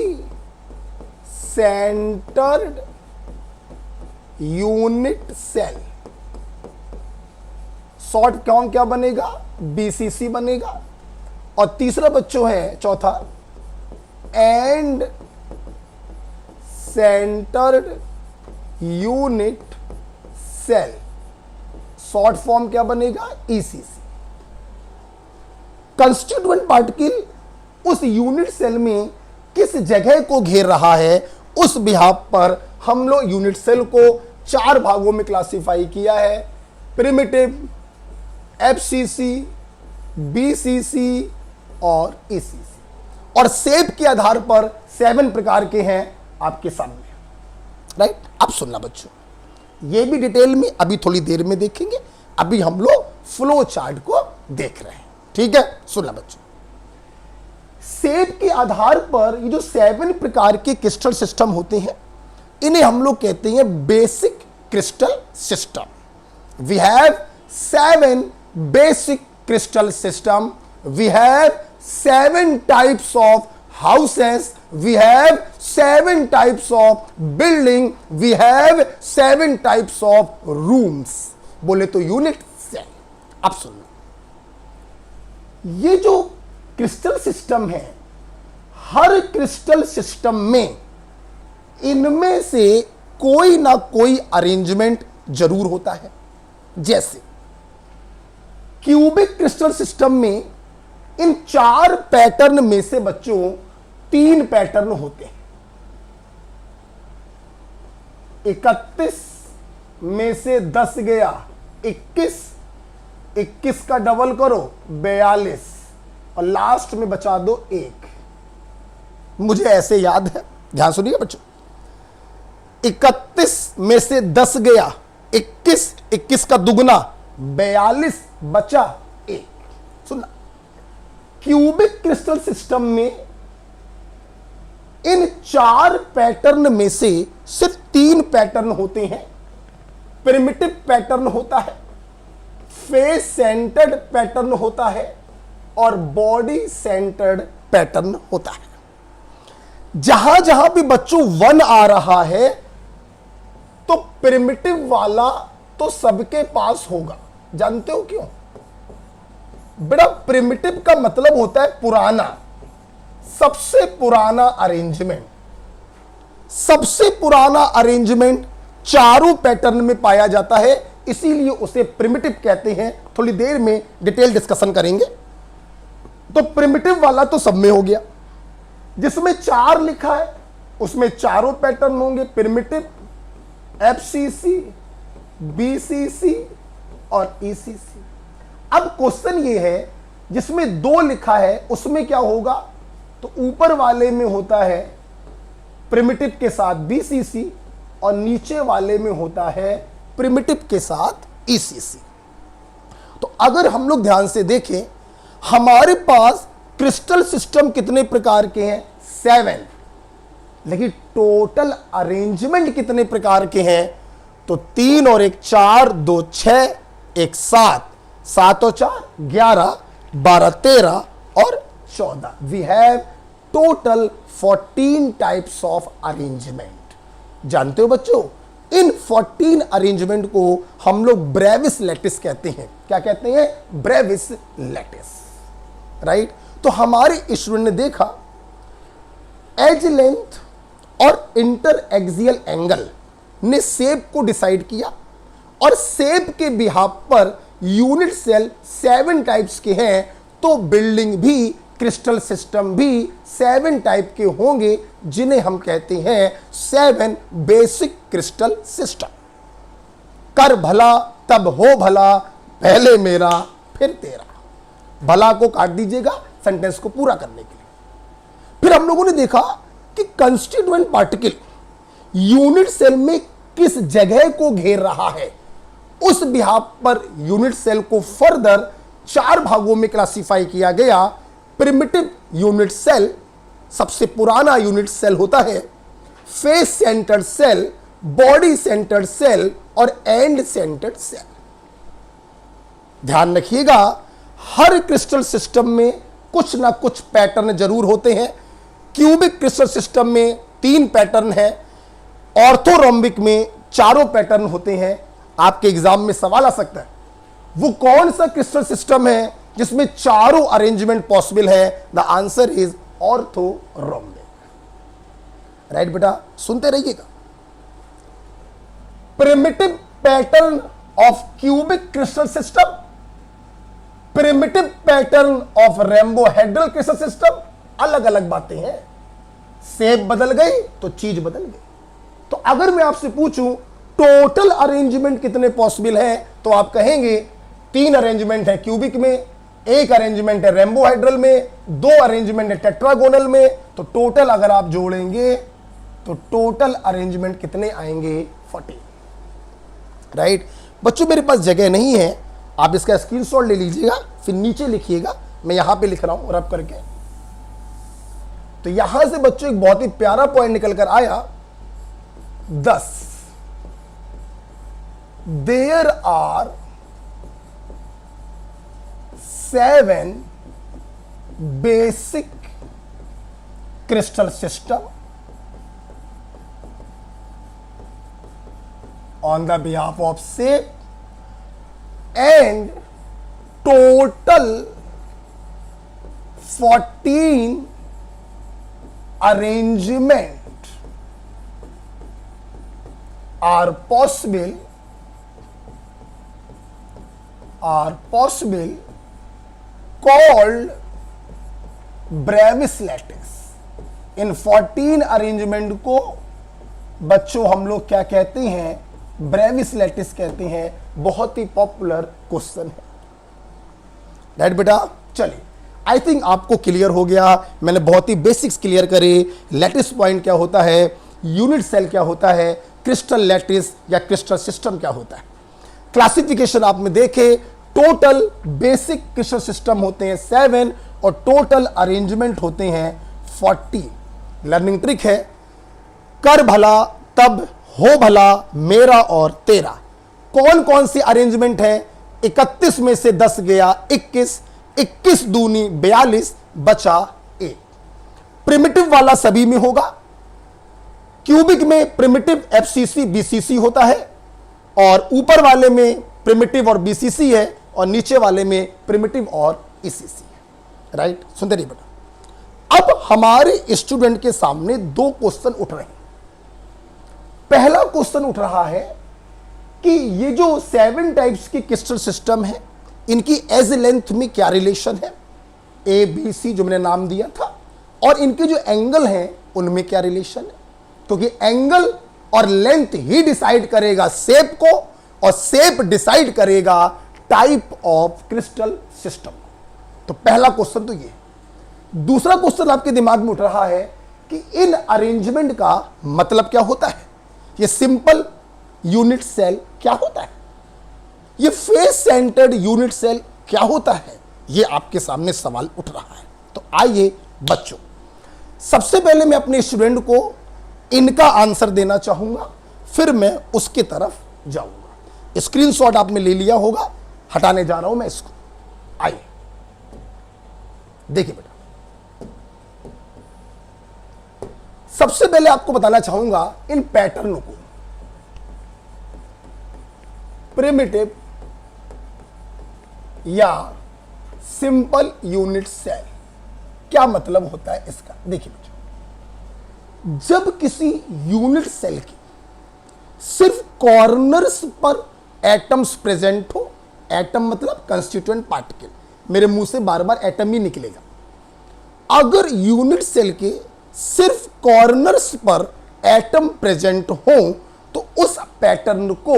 centred unit cell, short form क्या बनेगा? BCC बनेगा। और तीसरा बच्चों है चौथा end centred unit cell, short form क्या बनेगा? ECC। कंस्टिट्यूएंट पार्टिकल उस यूनिट सेल में किस जगह को घेर रहा है, उस बिहाफ पर हम लोग यूनिट सेल को 4 भागों में क्लासिफाई किया है। प्रिमिटिव, FCC, BCC और ECC। और शेप के आधार पर 7 प्रकार के हैं आपके सामने। राइट, अब सुनना बच्चों, ये भी डिटेल में अभी थोड़ी देर में देखेंगे, अभी हम लोग फ्लो चार्ट को देख रहे हैं। ठीक है, सुनना बच्चों। शेप के आधार पर ये जो 7 प्रकार के क्रिस्टल सिस्टम होते हैं, इन्हें हम लोग कहते हैं basic crystal system. We have 7 basic crystal system, we have 7 types of houses, we have 7 types of building, we have 7 types of rooms। बोले तो यूनिट सेल। अब सुनो, ये जो क्रिस्टल सिस्टम है, हर क्रिस्टल सिस्टम में इनमें से कोई ना कोई अरेंजमेंट जरूर होता है। जैसे क्यूबिक क्रिस्टल सिस्टम में इन 4 पैटर्न में से बच्चों 3 पैटर्न होते हैं, 31, में से 10 गया 21, 21 का डबल करो 42 और लास्ट में बचा दो 1। मुझे ऐसे याद है, ध्यान सुनिए बच्चों, 31 में से 10 गया 21, 21 का दुगना 42 बचा 1। सुनना, क्यूबिक क्रिस्टल सिस्टम में इन 4 पैटर्न में से सिर्फ 3 पैटर्न होते हैं। प्रिमिटिव पैटर्न होता है, फेस सेंटर्ड पैटर्न होता है और बॉडी सेंटर्ड पैटर्न होता है। जहां जहां भी बच्चों 1 आ रहा है तो प्रिमिटिव वाला तो सबके पास होगा। जानते हो क्यों? बेटा प्रिमिटिव का मतलब होता है पुराना, सबसे पुराना अरेंजमेंट। सबसे पुराना अरेंजमेंट चारों पैटर्न में पाया जाता है, इसीलिए उसे प्रिमिटिव कहते हैं। थोड़ी देर में डिटेल डिस्कशन करेंगे। तो प्रिमिटिव वाला तो सब में हो गया, जिसमें 4 लिखा है उसमें चारों पैटर्न होंगे, प्रिमिटिव, एफसीसी, बीसीसी और ईसीसी। अब क्वेश्चन ये है, जिसमें 2 लिखा है उसमें क्या होगा? तो ऊपर वाले में होता है प्रिमिटिव के साथ बीसीसी और नीचे वाले में होता है प्रिमिटिव के साथ ईसीसी। तो अगर हम लोग ध्यान से देखें, हमारे पास क्रिस्टल सिस्टम कितने प्रकार के हैं? 7। लेकिन टोटल अरेंजमेंट कितने प्रकार के हैं? तो 3 और 1 4, 2 6, 1 7, 7 और 4 11, 12 13 और 14। We have total 14 types of arrangement. जानते हो बच्चों, इन 14 अरेंजमेंट को हम लोग ब्रेविस लैटिस कहते हैं। क्या कहते हैं? Brevis lattice, right. तो हमारे स्टूडेंट ने देखा एज लेंथ और इंटर एक्सियल एंगल ने शेप को डिसाइड किया और शेप के behalf per unit cell 7 types के हैं। तो बिल्डिंग भी, क्रिस्टल सिस्टम भी 7 टाइप के होंगे, जिन्हें हम कहते हैं 7 बेसिक क्रिस्टल सिस्टम। कर भला तब हो भला, पहले मेरा फिर तेरा। भला को काट दीजिएगा सेंटेंस को पूरा करने के लिए। फिर हम लोगों ने देखा कि कंस्टिट्यूएंट पार्टिकल यूनिट सेल में किस जगह को घेर रहा है। उस बिहाफ पर यूनिट सेल को फर्दर 4 भागों में क्लासिफाई किया गया। प्रिमिटिव यूनिट सेल, सबसे पुराना यूनिट सेल होता है, face centred cell, body centred cell और एंड सेंटर्ड सेल। ध्यान रखिएगा, हर क्रिस्टल सिस्टम में कुछ ना कुछ पैटर्न जरूर होते हैं। क्यूबिक क्रिस्टल सिस्टम में 3 पैटर्न है, ऑर्थोरोम्बिक में 4 पैटर्न होते हैं। आपके एग्जाम में सवाल आ सकता है, वो कौन सा क्रिस्टल सिस्टम है जिसमें 4 अरेंजमेंट पॉसिबल है? The answer is orthorhombic. Right बेटा, सुनते रहिएगा। Primitive pattern of cubic crystal system, primitive pattern of rhombohedral crystal system, अलग अलग बातें हैं। शेप बदल गई तो चीज बदल गई। तो अगर मैं आपसे पूछूं टोटल अरेंजमेंट कितने पॉसिबल है, तो आप कहेंगे 3 अरेंजमेंट है क्यूबिक में, 1 अरेंजमेंट है रेम्बोहेड्रल में, 2 अरेंजमेंट है टेट्रागोनल में। तो टोटल अगर आप जोड़ेंगे तो टोटल अरेंजमेंट कितने आएंगे? 14। राइट बच्चों, मेरे पास जगह नहीं है, आप इसका स्क्रीनशॉट ले लीजिएगा, फिर नीचे लिखिएगा। मैं यहां पे लिख रहा हूं रब करके। तो यहां से बच्चों एक बहुत ही प्यारा पॉइंट निकल कर आया, 10। There are 7 basic crystal system on the behalf of shape and total 14 arrangement are possible called brevis lattice। In 14 arrangement को बच्चों हम लोग क्या कहते हैं? ब्रेविस लैटिस कहते हैं। बहुत ही पॉपुलर क्वेश्चन है, राइट बेटा। चलिए, आई थिंक आपको क्लियर हो गया, मैंने बहुत ही बेसिक्स क्लियर करे। लैटिस पॉइंट क्या होता है, यूनिट सेल क्या होता है, क्रिस्टल लैटिस या क्रिस्टल सिस्टम क्या होता है। क्लासिफिकेशन आप में देखे, टोटल बेसिक क्रिस्टल सिस्टम होते हैं 7 और टोटल अरेंजमेंट होते हैं 40। लर्निंग ट्रिक है, कर भला तब हो भला मेरा और तेरा। कौन कौन सी अरेंजमेंट है, 31 में से 10 गया 21, 21 दूनी 42, बचा 1। प्रिमिटिव वाला सभी में होगा, क्यूबिक में प्रिमिटिव एफसीसी बीसीसी होता है, और ऊपर वाले में प्रिमिटिव और बीसीसी है, और नीचे वाले में प्रिमिटिव और ईसीसी है, राइट। सुनते रहिए बेटा। अब हमारे स्टूडेंट के सामने 2 क्वेश्चन उठ रहे हैं। पहला क्वेश्चन उठ रहा है कि ये जो 7 टाइप्स की क्रिस्टल सिस्टम है, इनकी एज लेंथ में क्या रिलेशन है, ए बी सी जो मैंने नाम दिया था, और इनके जो एंगल हैं उनमें क्या रिलेशन है, क्योंकि एंगल और लेंथ ही डिसाइड करेगा शेप को, और शेप डिसाइड करेगा टाइप ऑफ क्रिस्टल सिस्टम। तो पहला क्वेश्चन तो ये। दूसरा क्वेश्चन आपके दिमाग में उठ रहा है कि इन अरेंजमेंट का मतलब क्या होता है, ये सिंपल यूनिट सेल क्या होता है, ये फेस सेंटर्ड यूनिट सेल क्या होता है, ये आपके सामने सवाल उठ रहा है। तो आइए बच्चों, सबसे पहले मैं अपने स्टूडेंट को इनका आंसर देना चाहूंगा, फिर मैं उसकी तरफ जाऊंगा। स्क्रीनशॉट आपने ले लिया होगा, हटाने जा रहा हूं मैं इसको। आइए देखिए बेटा, सबसे पहले आपको बताना चाहूंगा इन पैटर्न को। प्रिमिटिव या सिंपल यूनिट सेल क्या मतलब होता है इसका। देखिए बच्चों, जब किसी यूनिट सेल की सिर्फ कॉर्नर्स पर एटम्स प्रेजेंट हो, एटम मतलब कंस्टिट्यूएंट पार्टिकल, मेरे मुंह से बार बार एटम ही निकलेगा। अगर यूनिट सेल के सिर्फ कॉर्नर्स पर एटम प्रेजेंट हो तो उस पैटर्न को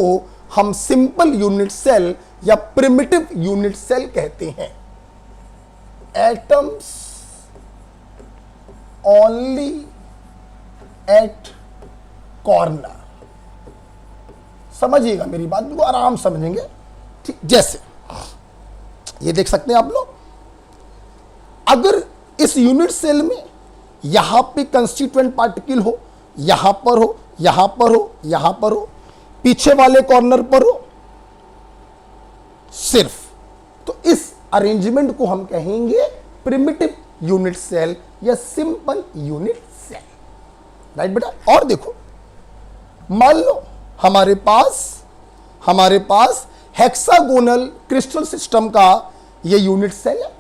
हम सिंपल यूनिट सेल या प्रिमिटिव यूनिट सेल कहते हैं। एटम्स ओनली एट कॉर्नर, समझिएगा मेरी बात को, आराम समझेंगे। ठीक, जैसे ये देख सकते हैं आप लोग, अगर इस यूनिट सेल में यहां पे कंस्टिट्यूएंट पार्टिकल हो, यहां पर हो, यहां पर हो, यहां पर हो, पीछे वाले कॉर्नर पर हो सिर्फ, तो इस अरेंजमेंट को हम कहेंगे प्रिमिटिव यूनिट सेल या सिंपल यूनिट सेल, राइट बेटा। और देखो, मान लो हमारे पास हेक्सागोनल क्रिस्टल सिस्टम का ये यूनिट सेल है।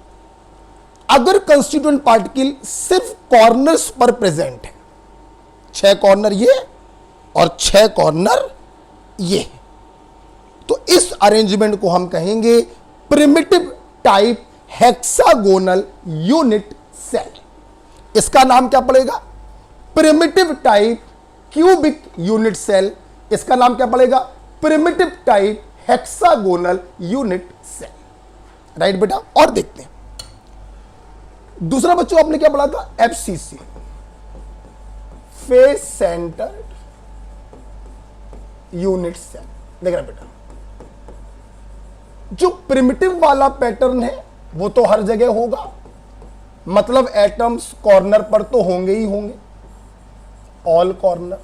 अगर कंस्टिट्यूएंट पार्टिकल सिर्फ कॉर्नर्स पर प्रेजेंट है, 6 कॉर्नर ये और 6 कॉर्नर ये, तो इस अरेंजमेंट को हम कहेंगे primitive type hexagonal unit cell. इसका नाम क्या पड़ेगा, primitive type cubic unit cell. इसका नाम क्या पड़ेगा, primitive type hexagonal unit cell, right बेटा। और देखते हैं दूसरा, बच्चों आपने क्या पढ़ा था, FCC, face centred unit cell. देख रहे बेटा, जो प्रिमिटिव वाला पैटर्न है वो तो हर जगह होगा, मतलब एटम्स कॉर्नर पर तो होंगे ही होंगे, ऑल कॉर्नर।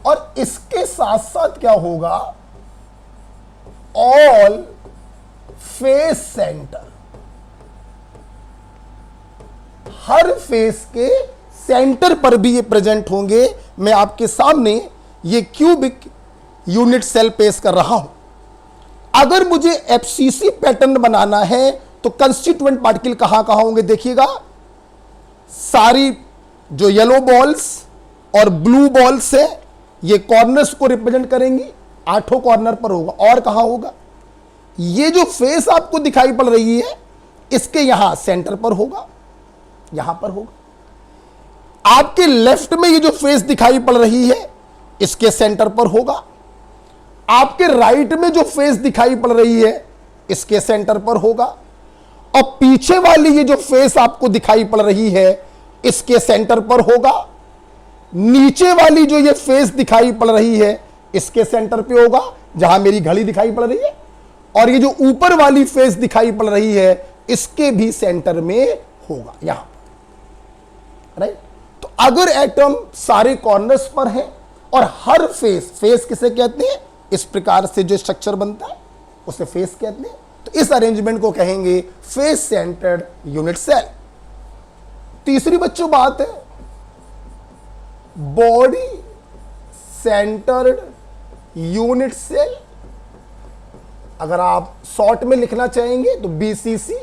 और इसके साथ साथ क्या होगा, ऑल फेस सेंटर, हर फेस के सेंटर पर भी ये प्रेजेंट होंगे। मैं आपके सामने ये क्यूबिक यूनिट सेल पेश कर रहा हूं। अगर मुझे एफसीसी पैटर्न बनाना है तो कंस्टिट्यूएंट पार्टिकल कहां कहां होंगे, देखिएगा, सारी जो येलो बॉल्स और ब्लू बॉल्स है ये कॉर्नर्स को रिप्रेजेंट करेंगी, 8 कॉर्नर पर होगा। और कहां होगा, ये जो फेस आपको दिखाई पड़ रही है इसके यहां सेंटर पर होगा, यहां पर होगा। आपके लेफ्ट में ये जो फेस दिखाई पड़ रही है इसके सेंटर पर होगा। आपके राइट में जो फेस दिखाई पड़ रही है इसके सेंटर पर होगा, और पीछे वाली ये जो फेस आपको दिखाई पड़ रही है इसके सेंटर पर होगा। नीचे वाली जो ये फेस दिखाई पड़ रही है इसके सेंटर पे होगा, जहां मेरी घड़ी दिखाई पड़ रही है, और ये जो ऊपर वाली फेस दिखाई पड़ रही है इसके भी सेंटर में होगा, यहां, राइट। तो अगर एटम सारे कॉर्नर्स पर है और हर फेस किसे कहते हैं, इस प्रकार से जो स्ट्रक्चर बनता है उसे फेस कहते हैं, तो इस अरेंजमेंट को कहेंगे फेस सेंटर्ड यूनिट सेल। तीसरी बच्चों बात है बॉडी सेंटर्ड यूनिट सेल। अगर आप शॉर्ट में लिखना चाहेंगे तो बीसीसी।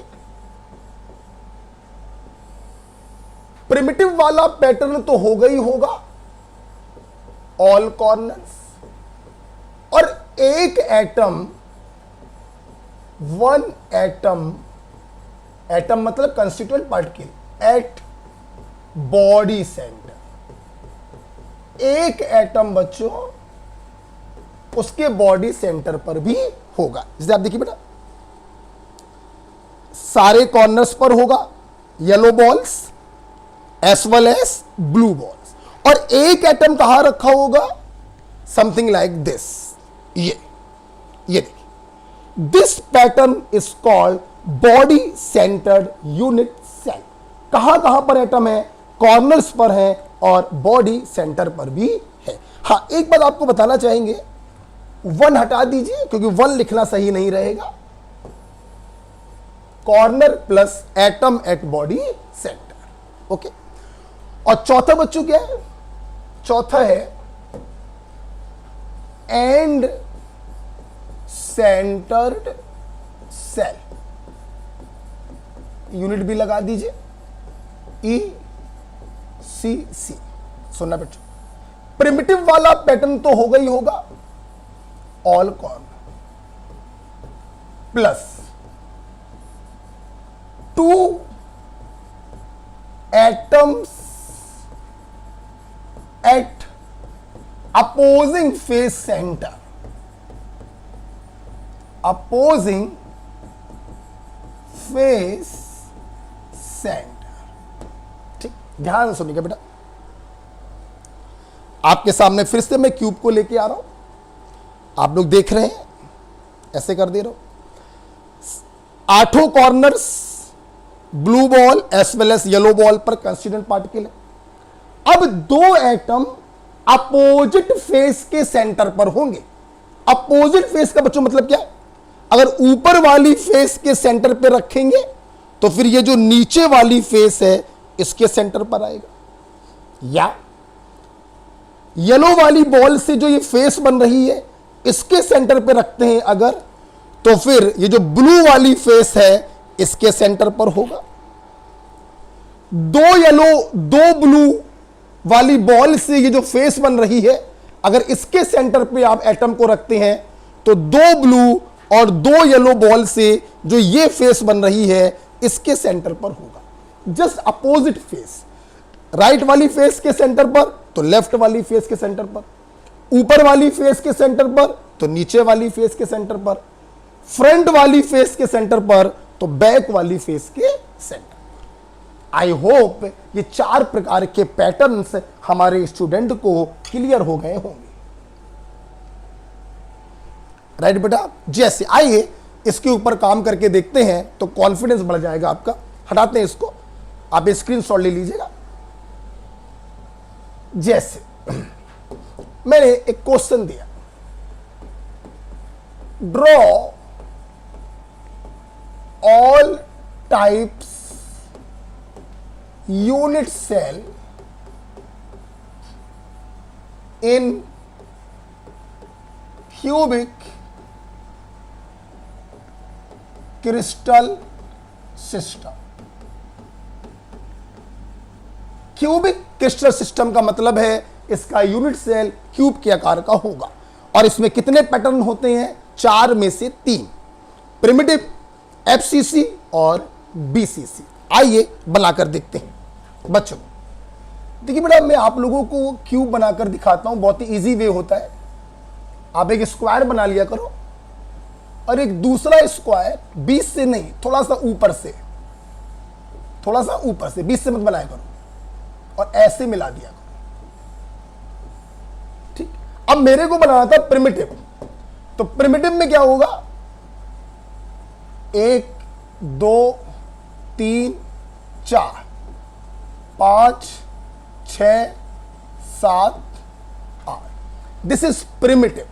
प्रिमिटिव वाला पैटर्न तो होगा ही होगा, ऑल कॉर्नर्स, और एक एटम, वन एटम, एटम मतलब constituent particle at body centre. एक एटम बच्चों उसके बॉडी सेंटर पर भी होगा। जैसे आप देखिए बेटा, सारे कॉर्नर्स पर होगा yellow balls as well S blue balls, और एक एटम कहां रखा होगा, समथिंग लाइक दिस, ये देखिए, this pattern is called body centred unit cell. कहां कहां पर एटम है, कॉर्नर्स पर है और बॉडी सेंटर पर भी है। हां, एक बात आपको बताना चाहेंगे, वन हटा दीजिए क्योंकि वन लिखना सही नहीं रहेगा। Corner plus atom at body centre, okay. और चौथा बच्चों क्या है, चौथा है एंड सेंटर्ड सेल। यूनिट भी लगा दीजिए, ECC। सुनना बच्चों, प्रिमिटिव वाला पैटर्न तो होगा ही होगा, all corner plus 2 atoms at opposing face centre, opposing face centre. ठीक, ध्यान से सुनिएगा बेटा, आपके सामने फिर से मैं क्यूब को लेके आ रहा हूं, आप लोग देख रहे हैं, ऐसे कर दे रहा हूं। 8 corners blue ball as well S yellow ball पर कंस्टिट्यूएंट पार्टिकल है। अब 2 एटम अपोजिट फेस के सेंटर पर होंगे। अपोजिट फेस का बच्चों मतलब क्या है, अगर ऊपर वाली फेस के सेंटर पे रखेंगे तो फिर ये जो नीचे वाली फेस है इसके सेंटर पर आएगा, या येलो वाली बॉल से जो ये फेस बन रही है इसके सेंटर पे रखते हैं अगर, तो फिर ये जो ब्लू वाली फेस है इसके सेंटर पर होगा। 2 येलो 2 ब्लू वाली बॉल से ये जो फेस बन रही है अगर इसके सेंटर पे आप एटम को रखते हैं तो 2 ब्लू और 2 येलो बॉल से जो ये फेस बन रही है इसके सेंटर पर होगा। जस्ट अपोजिट फेस, राइट वाली फेस के सेंटर पर तो लेफ्ट वाली फेस के सेंटर पर, ऊपर वाली फेस के सेंटर पर तो नीचे वाली फेस के सेंटर पर, फ्रंट वाली फेस के सेंटर पर तो बैक वाली फेस के सेंटर। आई होप ये 4 प्रकार के पैटर्न्स हमारे स्टूडेंट को क्लियर हो गए होंगे, राइट बेटा। जैसे आइए इसके ऊपर काम करके देखते हैं तो कॉन्फिडेंस बढ़ जाएगा आपका। हटाते हैं इसको, आप स्क्रीनशॉट ले लीजिएगा। जैसे मैंने एक क्वेश्चन दिया, draw all types unit cell in cubic crystal system. Cubic crystal system का मतलब है इसका यूनिट सेल क्यूब के आकार का होगा, और इसमें कितने पैटर्न होते हैं, 4 में से 3, प्रिमिटिव, एफसीसी और बीसीसी। आइए बनाकर देखते हैं बच्चों। देखिए बेटा, मैं आप लोगों को क्यूब बनाकर दिखाता हूं, बहुत ही इजी वे होता है। आप एक स्क्वायर बना लिया करो और एक दूसरा स्क्वायर 20 से नहीं, थोड़ा सा ऊपर से, 20 से मत बनाया करो और ऐसे मिला दिया करो। ठीक, अब मेरे को बनाना था प्रिमिटिव, तो प्रिमिटिव में क्या होगा, 1 2 3 4 5 6 7 8। This is primitive.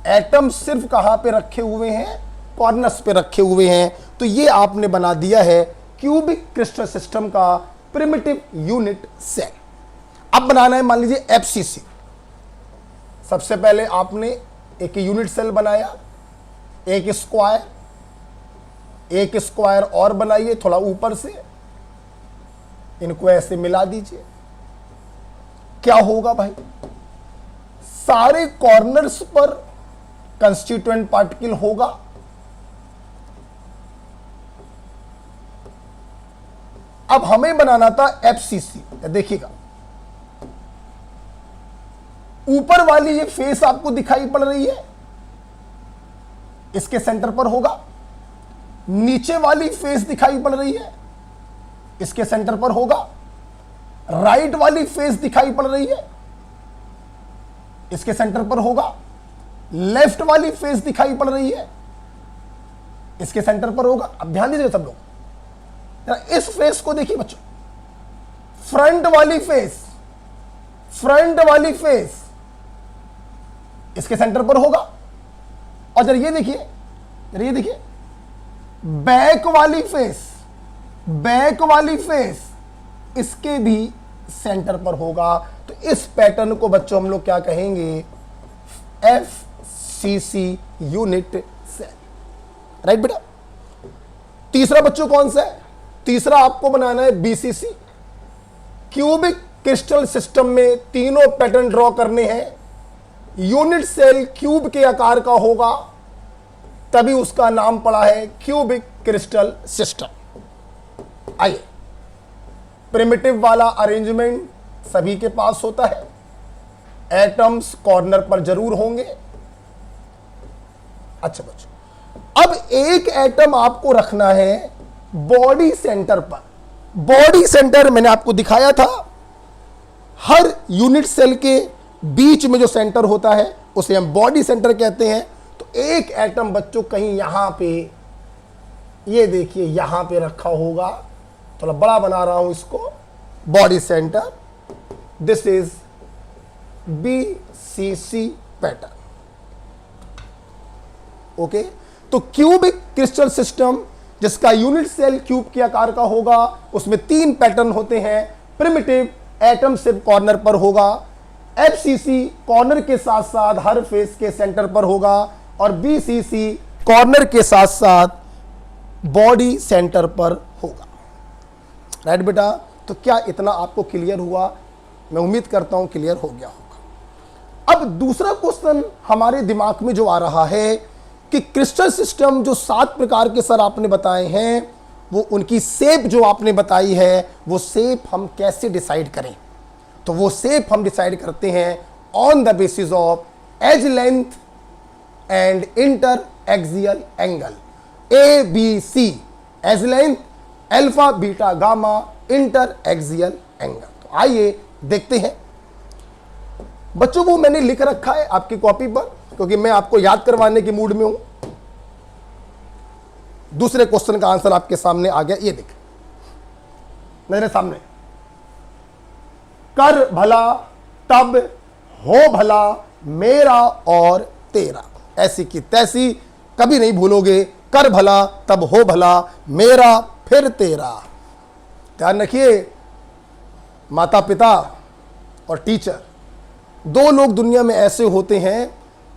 एटम सिर्फ कहां पे रखे हुए हैं, कॉर्नर्स पे रखे हुए हैं। तो ये आपने बना दिया है क्यूबिक क्रिस्टल सिस्टम का प्रिमिटिव यूनिट सेल। अब बनाना है मान लीजिए एफसीसी। सबसे पहले आपने एक यूनिट सेल बनाया, एक स्क्वायर और बनाइए थोड़ा ऊपर से, इनको ऐसे मिला दीजिए। क्या होगा भाई, सारे कॉर्नर्स पर कंस्टिट्यूएंट पार्टिकल होगा। अब हमें बनाना था एफसीसी। देखिएगा, ऊपर वाली ये फेस आपको दिखाई पड़ रही है, इसके सेंटर पर होगा। नीचे वाली फेस दिखाई पड़ रही है, इसके सेंटर पर होगा। राइट वाली फेस दिखाई पड़ रही है, इसके सेंटर पर होगा। लेफ्ट वाली फेस दिखाई पड़ रही है, इसके सेंटर पर होगा। अब ध्यान दीजिए सब लोग, इस फेस को देखिए बच्चों, फ्रंट वाली फेस इसके सेंटर पर होगा। और जरा ये देखिए, बैक वाली फेस इसके भी सेंटर पर होगा। तो इस पैटर्न को बच्चों हम लोग क्या कहेंगे, एफसीसी यूनिट सेल। राइट बेटा। तीसरा बच्चों कौन सा है, तीसरा आपको बनाना है बीसीसी। क्यूबिक क्रिस्टल सिस्टम में तीनों पैटर्न ड्रॉ करने हैं। यूनिट सेल क्यूब के आकार का होगा, तभी उसका नाम पड़ा है क्यूबिक क्रिस्टल सिस्टम। आइए, प्रिमिटिव वाला अरेंजमेंट सभी के पास होता है। एटम्स कॉर्नर पर जरूर होंगे। अच्छा बच्चों, अब एक एटम आपको रखना है बॉडी सेंटर पर। बॉडी सेंटर मैंने आपको दिखाया था, हर यूनिट सेल के बीच में जो सेंटर होता है उसे हम बॉडी सेंटर कहते हैं। तो एक एटम बच्चों कहीं यहां पे, ये देखिए यहां पे रखा होगा, थोड़ा बड़ा बना रहा हूं इसको, body centre. This is BCC pattern. Okay, तो क्यूबिक क्रिस्टल सिस्टम जिसका यूनिट सेल क्यूब के आकार का होगा, उसमें 3 पैटर्न होते हैं। प्रिमिटिव, एटम सिर्फ कॉर्नर पर होगा। एफसीसी कॉर्नर के साथ साथ हर फेस के सेंटर पर होगा। और बीसीसी कॉर्नर के साथ साथ बॉडी सेंटर पर होगा। राइट बेटा। तो क्या इतना आपको क्लियर हुआ? मैं उम्मीद करता हूं क्लियर हो गया होगा। अब दूसरा क्वेश्चन हमारे दिमाग में जो आ रहा है कि क्रिस्टल सिस्टम जो 7 प्रकार के सर आपने बताए हैं, वो उनकी शेप जो आपने बताई है, वो शेप हम कैसे डिसाइड करें? तो वो शेप हम डिसाइड करते हैं on the basis of edge length and inter axial angle. ABC, edge length, alpha beta gamma, inter axial angle. तो आइए देखते हैं बच्चों। वो मैंने लिख रखा है आपकी कॉपी पर, क्योंकि मैं आपको याद करवाने के मूड में हूं। दूसरे क्वेश्चन का आंसर आपके सामने आ गया, ये देख मेरे सामने। कर भला तब हो भला मेरा और तेरा, ऐसी की तैसी कभी नहीं भूलोगे। कर भला तब हो भला मेरा फिर तेरा। ध्यान रखिए, माता पिता और टीचर, 2 लोग दुनिया में ऐसे होते हैं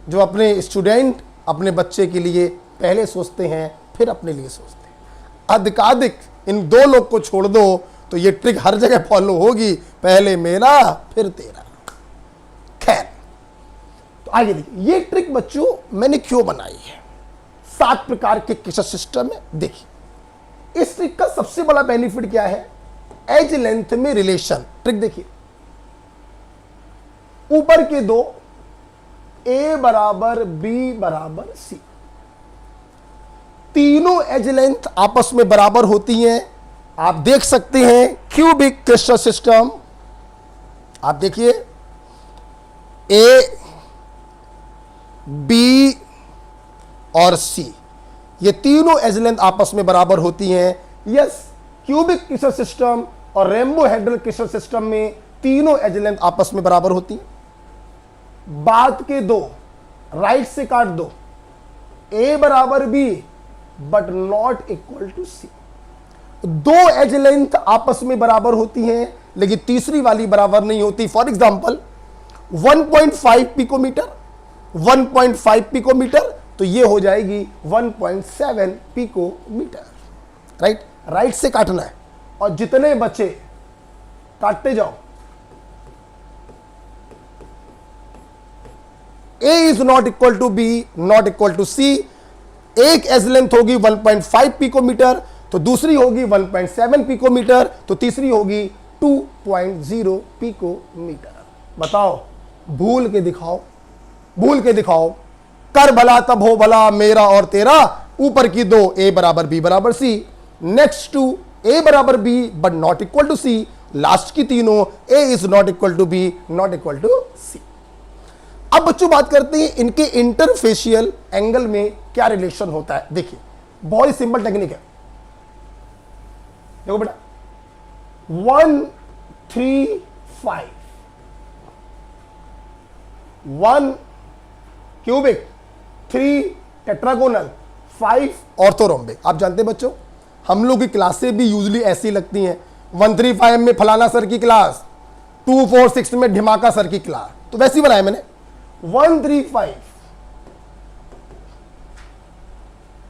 जो अपने स्टूडेंट, अपने बच्चे के लिए पहले सोचते हैं, फिर अपने लिए सोचते हैं। अधिकाधिक इन 2 लोग को छोड़ दो तो ये ट्रिक हर जगह फॉलो होगी, पहले मेरा फिर तेरा। खैर, तो आगे देखिए, ये ट्रिक बच्चों मैंने क्यों बनाई है 7 प्रकार के क्रिस्टल सिस्टम में। देखिए, इस ट्रिक का सबसे बड़ा बेनिफिट क्या है? एज लेंथ में रिलेशन। ट्रिक देखिए, ऊपर के दो ए बराबर बी बराबर सी, तीनों एज लेंथ आपस में बराबर होती हैं। आप देख सकते हैं क्यूबिक क्रिस्टल सिस्टम, आप देखिए ए बी और सी, ये तीनों एज लेंथ आपस में बराबर होती हैं। यस, क्यूबिक क्रिस्टल सिस्टम और रेम्बोहेड्रल क्रिस्टल सिस्टम में तीनों एज लेंथ आपस में बराबर होती हैं। बाद के दो राइट से काट दो, ए बराबर B but not equal to C. दो एज लेंथ आपस में बराबर होती हैं, लेकिन तीसरी वाली बराबर नहीं होती। फॉर एग्जांपल 1.5 पिकोमीटर, 1.5 पिकोमीटर, तो ये हो जाएगी 1.7 पिकोमीटर। राइट, राइट से काटना है और जितने बचे काटते जाओ। A is not equal to B, not equal to C. एक एज लेंथ होगी 1.5 पिकोमीटर, तो दूसरी होगी 1.7 पिकोमीटर, तो तीसरी होगी 2.0 पिकोमीटर। बताओ, भूल के दिखाओ, भूल के दिखाओ। कर भला तब हो भला मेरा और तेरा, ऊपर की दो ए बराबर बी बराबर सी, नेक्स्ट टू ए बराबर B but not equal to C, last की तीनों A is not equal to B, not equal to C. अब बच्चों बात करते हैं इनके इंटरफेशियल एंगल में क्या रिलेशन होता है। देखिए, बहुत ही सिंपल टेक्निक है। देखो बेटा, 1 3 5, 1 क्यूबिक, 3 टेट्रागोनल, 5 ऑर्थोरोम्बिक। आप जानते हैं बच्चों, हम लोग की क्लासें भी यूजली ऐसी लगती हैं। 135 में फलाना सर की क्लास, 246 में ढिमाका सर की क्लास, तो वैसी बनाया मैंने। 135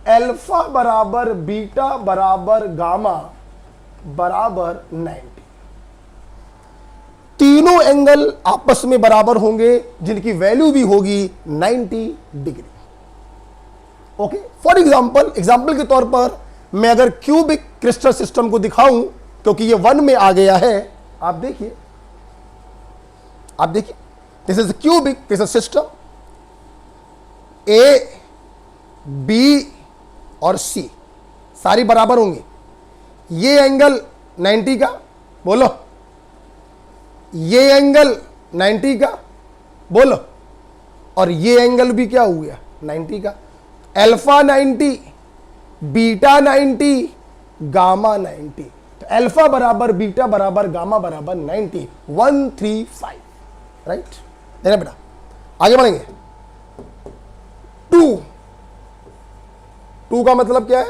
अल्फा बराबर बीटा बराबर गामा बराबर 90। तीनों एंगल आपस में बराबर होंगे, जिनकी वैल्यू भी होगी 90 डिग्री। ओके, फॉर एग्जाम्पल के तौर पर मैं अगर क्यूबिक क्रिस्टल सिस्टम को दिखाऊं, क्योंकि ये 1 में आ गया है, आप देखिए, आप देखिए, this is cubic crystal system. A B और सी सारी बराबर होंगी। ये एंगल 90 का, बोलो, ये एंगल 90 का, बोलो, और ये एंगल भी क्या हो गया 90 का। अल्फा 90, बीटा 90, गामा 90, तो अल्फा बराबर बीटा बराबर गामा बराबर 90, 135। राइट, देखना बेटा, आगे बढ़ेंगे। 2 का मतलब क्या है,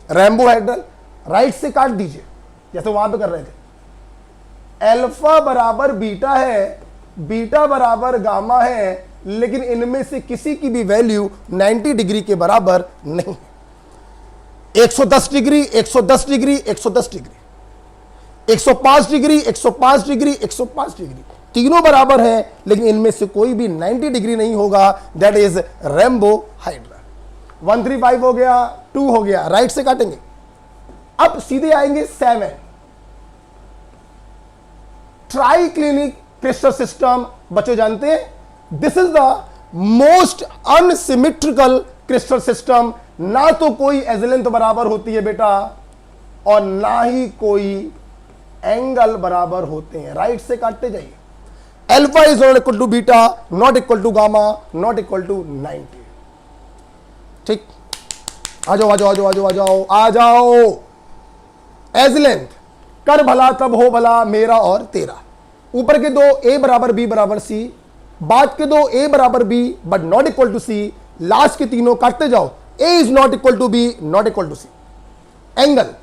रैम्बोहेड्रल। राइट से काट दीजिए जैसे वहां पे कर रहे थे। अल्फा बराबर बीटा है, बीटा बराबर गामा है, लेकिन इनमें से किसी की भी वैल्यू 90 डिग्री के बराबर नहीं है। 110 degree, 110 degree, 110 degree, 105 degree, 105 degree, 105 degree, तीनों बराबर हैं, लेकिन इनमें से कोई भी 90 डिग्री नहीं होगा। That is रैम्बोहेड्रल। 135 हो गया, 2 हो गया, राइट से काटेंगे। अब सीधे आएंगे 7, ट्राइक्लिनिक क्रिस्टल सिस्टम। बच्चों जानते हैं, this is the most unsymmetrical crystal system. ना तो कोई एज लेंथ बराबर होती है बेटा, और ना ही कोई एंगल बराबर होते हैं। राइट से काटते जाइए। Alpha is not equal to beta, not equal to gamma, not equal to 90। ठीक, आ जाओ आ जाओ आ जाओ आ जाओ आ जाओ आ जाओ। एज लेंथ, कर भला तब हो भला मेरा और तेरा। ऊपर के दो ए बराबर बी बराबर सी, बाद के दो ए बराबर B but not equal to C, last के तीनों काटते जाओ। A is not equal to B, not equal to C. Angle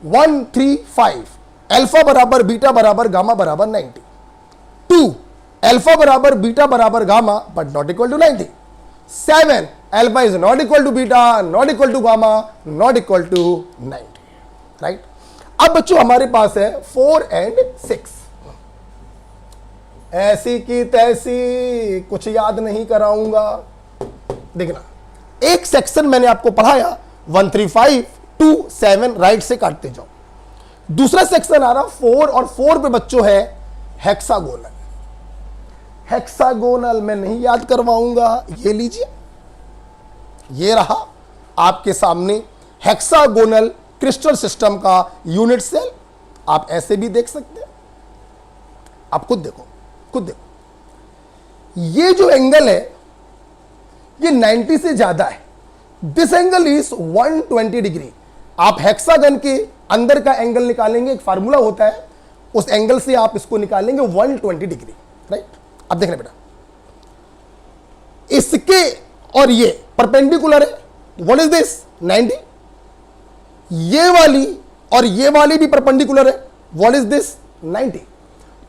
135, alpha बराबर बीटा बराबर गामा बराबर 90। 2 अल्फा बराबर बीटा बराबर gamma but not equal to 90। 7 alpha is not equal to beta, not equal to gamma, not equal to 90। Right, अब बच्चों हमारे पास है 4 and 6। ऐसी की तैसी कुछ याद नहीं कराऊंगा। देखना, एक सेक्शन मैंने आपको पढ़ाया 135 to 7, राइट से काटते जाओ। दूसरा सेक्शन आ रहा 4, और 4 पे बच्चों है हेक्सागोनल। हेक्सागोनल मैं नहीं याद करवाऊंगा, ये लीजिए, ये रहा आपके सामने हेक्सागोनल क्रिस्टल सिस्टम का यूनिट सेल। आप ऐसे भी देख सकते हैं, आप खुद देखो, खुद देखो, ये जो एंगल है ये 90 से ज्यादा है। This angle is 120 degree. आप हेक्सागन के अंदर का एंगल निकालेंगे, एक फार्मूला होता है, उस एंगल से आप इसको निकालेंगे 120 डिग्री, राइट। अब देख रहे बेटा, इसके और ये परपेंडिकुलर है, व्हाट इज दिस 90। ये वाली और ये वाली भी परपेंडिकुलर है, व्हाट इज दिस 90।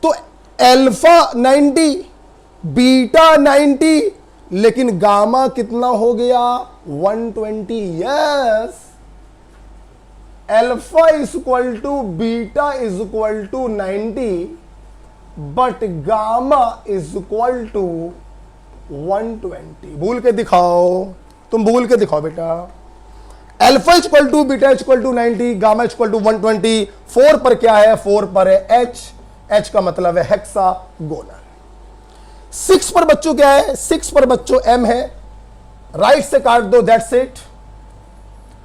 तो अल्फा 90, बीटा 90, लेकिन गामा कितना हो गया 120। Yes, alpha is equal to beta is equal to 90, but gamma is equal to 120। भूल के दिखाओ, तुम भूल के दिखाओ बेटा। Alpha is equal to beta is equal to 90, gamma is equal to 120। 4 पर क्या है, 4 पर है H, H का मतलब है हेक्सागोनल। 6 पर बच्चों क्या है, 6 पर बच्चों M है, राइट से काट दो, that's it.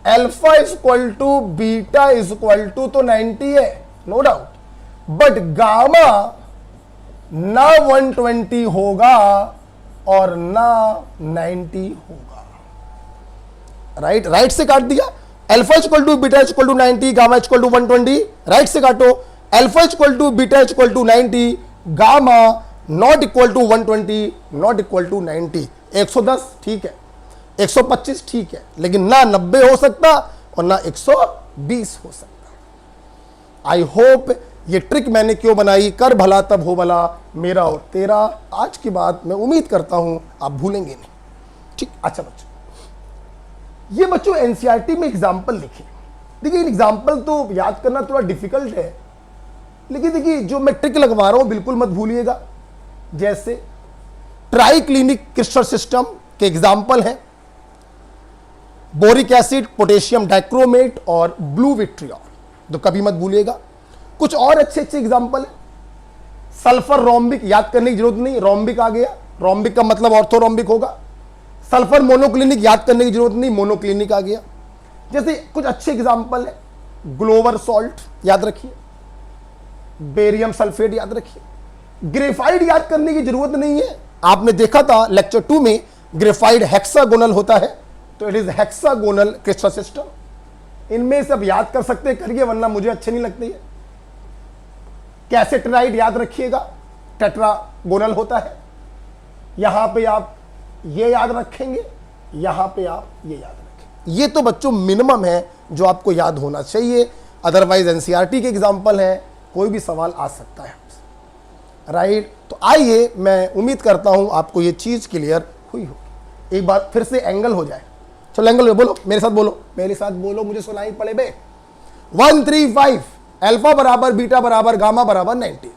Alpha is equal to beta is equal to तो 90 है, नो डाउट, बट गामा ना 120 होगा और ना 90 होगा, राइट। राइट से काट दिया, alpha is equal to beta is equal to 90, gamma is equal to 120। Right से काटो, alpha is equal to beta is equal to 90, gamma not equal to 120, not equal to 90। 110 ठीक है, 125 ठीक है, लेकिन ना 90 हो सकता और ना 120 हो सकता। आई होप ये ट्रिक मैंने क्यों बनाई, कर भला तब हो भला, मेरा और तेरा। आज की बात मैं उम्मीद करता हूं आप भूलेंगे नहीं, ठीक। अच्छा बच्चों, ये बच्चों एनसीईआरटी में एग्जाम्पल लिखे। देखिए एग्जाम्पल तो याद करना थोड़ा डिफिकल्ट है, लेकिन देखिए जो मैं ट्रिक लगवा रहा हूं बिल्कुल मत भूलिएगा। जैसे ट्राई क्लिनिक क्रिस्टल सिस्टम के एग्जाम्पल हैं बोरिक एसिड, पोटेशियम डाइक्रोमेट और ब्लू विट्रियॉल, तो कभी मत भूलिएगा। कुछ और अच्छे अच्छे एग्जाम्पल है, सल्फर रोम्बिक, याद करने की जरूरत नहीं, रोम्बिक आ गया, रोम्बिक का मतलब ऑर्थोरोम्बिक होगा। सल्फर मोनोक्लिनिक, याद करने की जरूरत नहीं, मोनोक्लिनिक आ गया। जैसे कुछ अच्छे एग्जाम्पल है, ग्लोवर सॉल्ट याद रखिए, बेरियम सल्फेट याद रखिए, ग्रेफाइड याद करने की जरूरत नहीं है। आपने देखा था लेक्चर 2 में ग्रेफाइड हेक्सागोनल होता है, तो it is hexagonal crystal system. इनमें सब याद कर सकते हैं, करिए, वरना मुझे अच्छे नहीं लगते है। कैसेटराइड याद रखिएगा, टेट्रागोनल होता है। यहां पे आप ये याद रखेंगे, यहां पे आप ये याद रखेंगे। ये तो बच्चों मिनिमम है जो आपको याद होना चाहिए, अदरवाइज एनसीईआरटी के एग्जाम्पल है, कोई भी सवाल आ सकता है, राइट। तो आइए, मैं उम्मीद करता हूं आपको ये चीज क्लियर हुई हो। एक बार फिर से एंगल हो जाए, चलो एंगल में बोलो, मेरे साथ बोलो, मेरे साथ बोलो, मुझे सुनाई पड़े बे। 135, अल्फा बराबर बीटा बराबर गामा बराबर 90।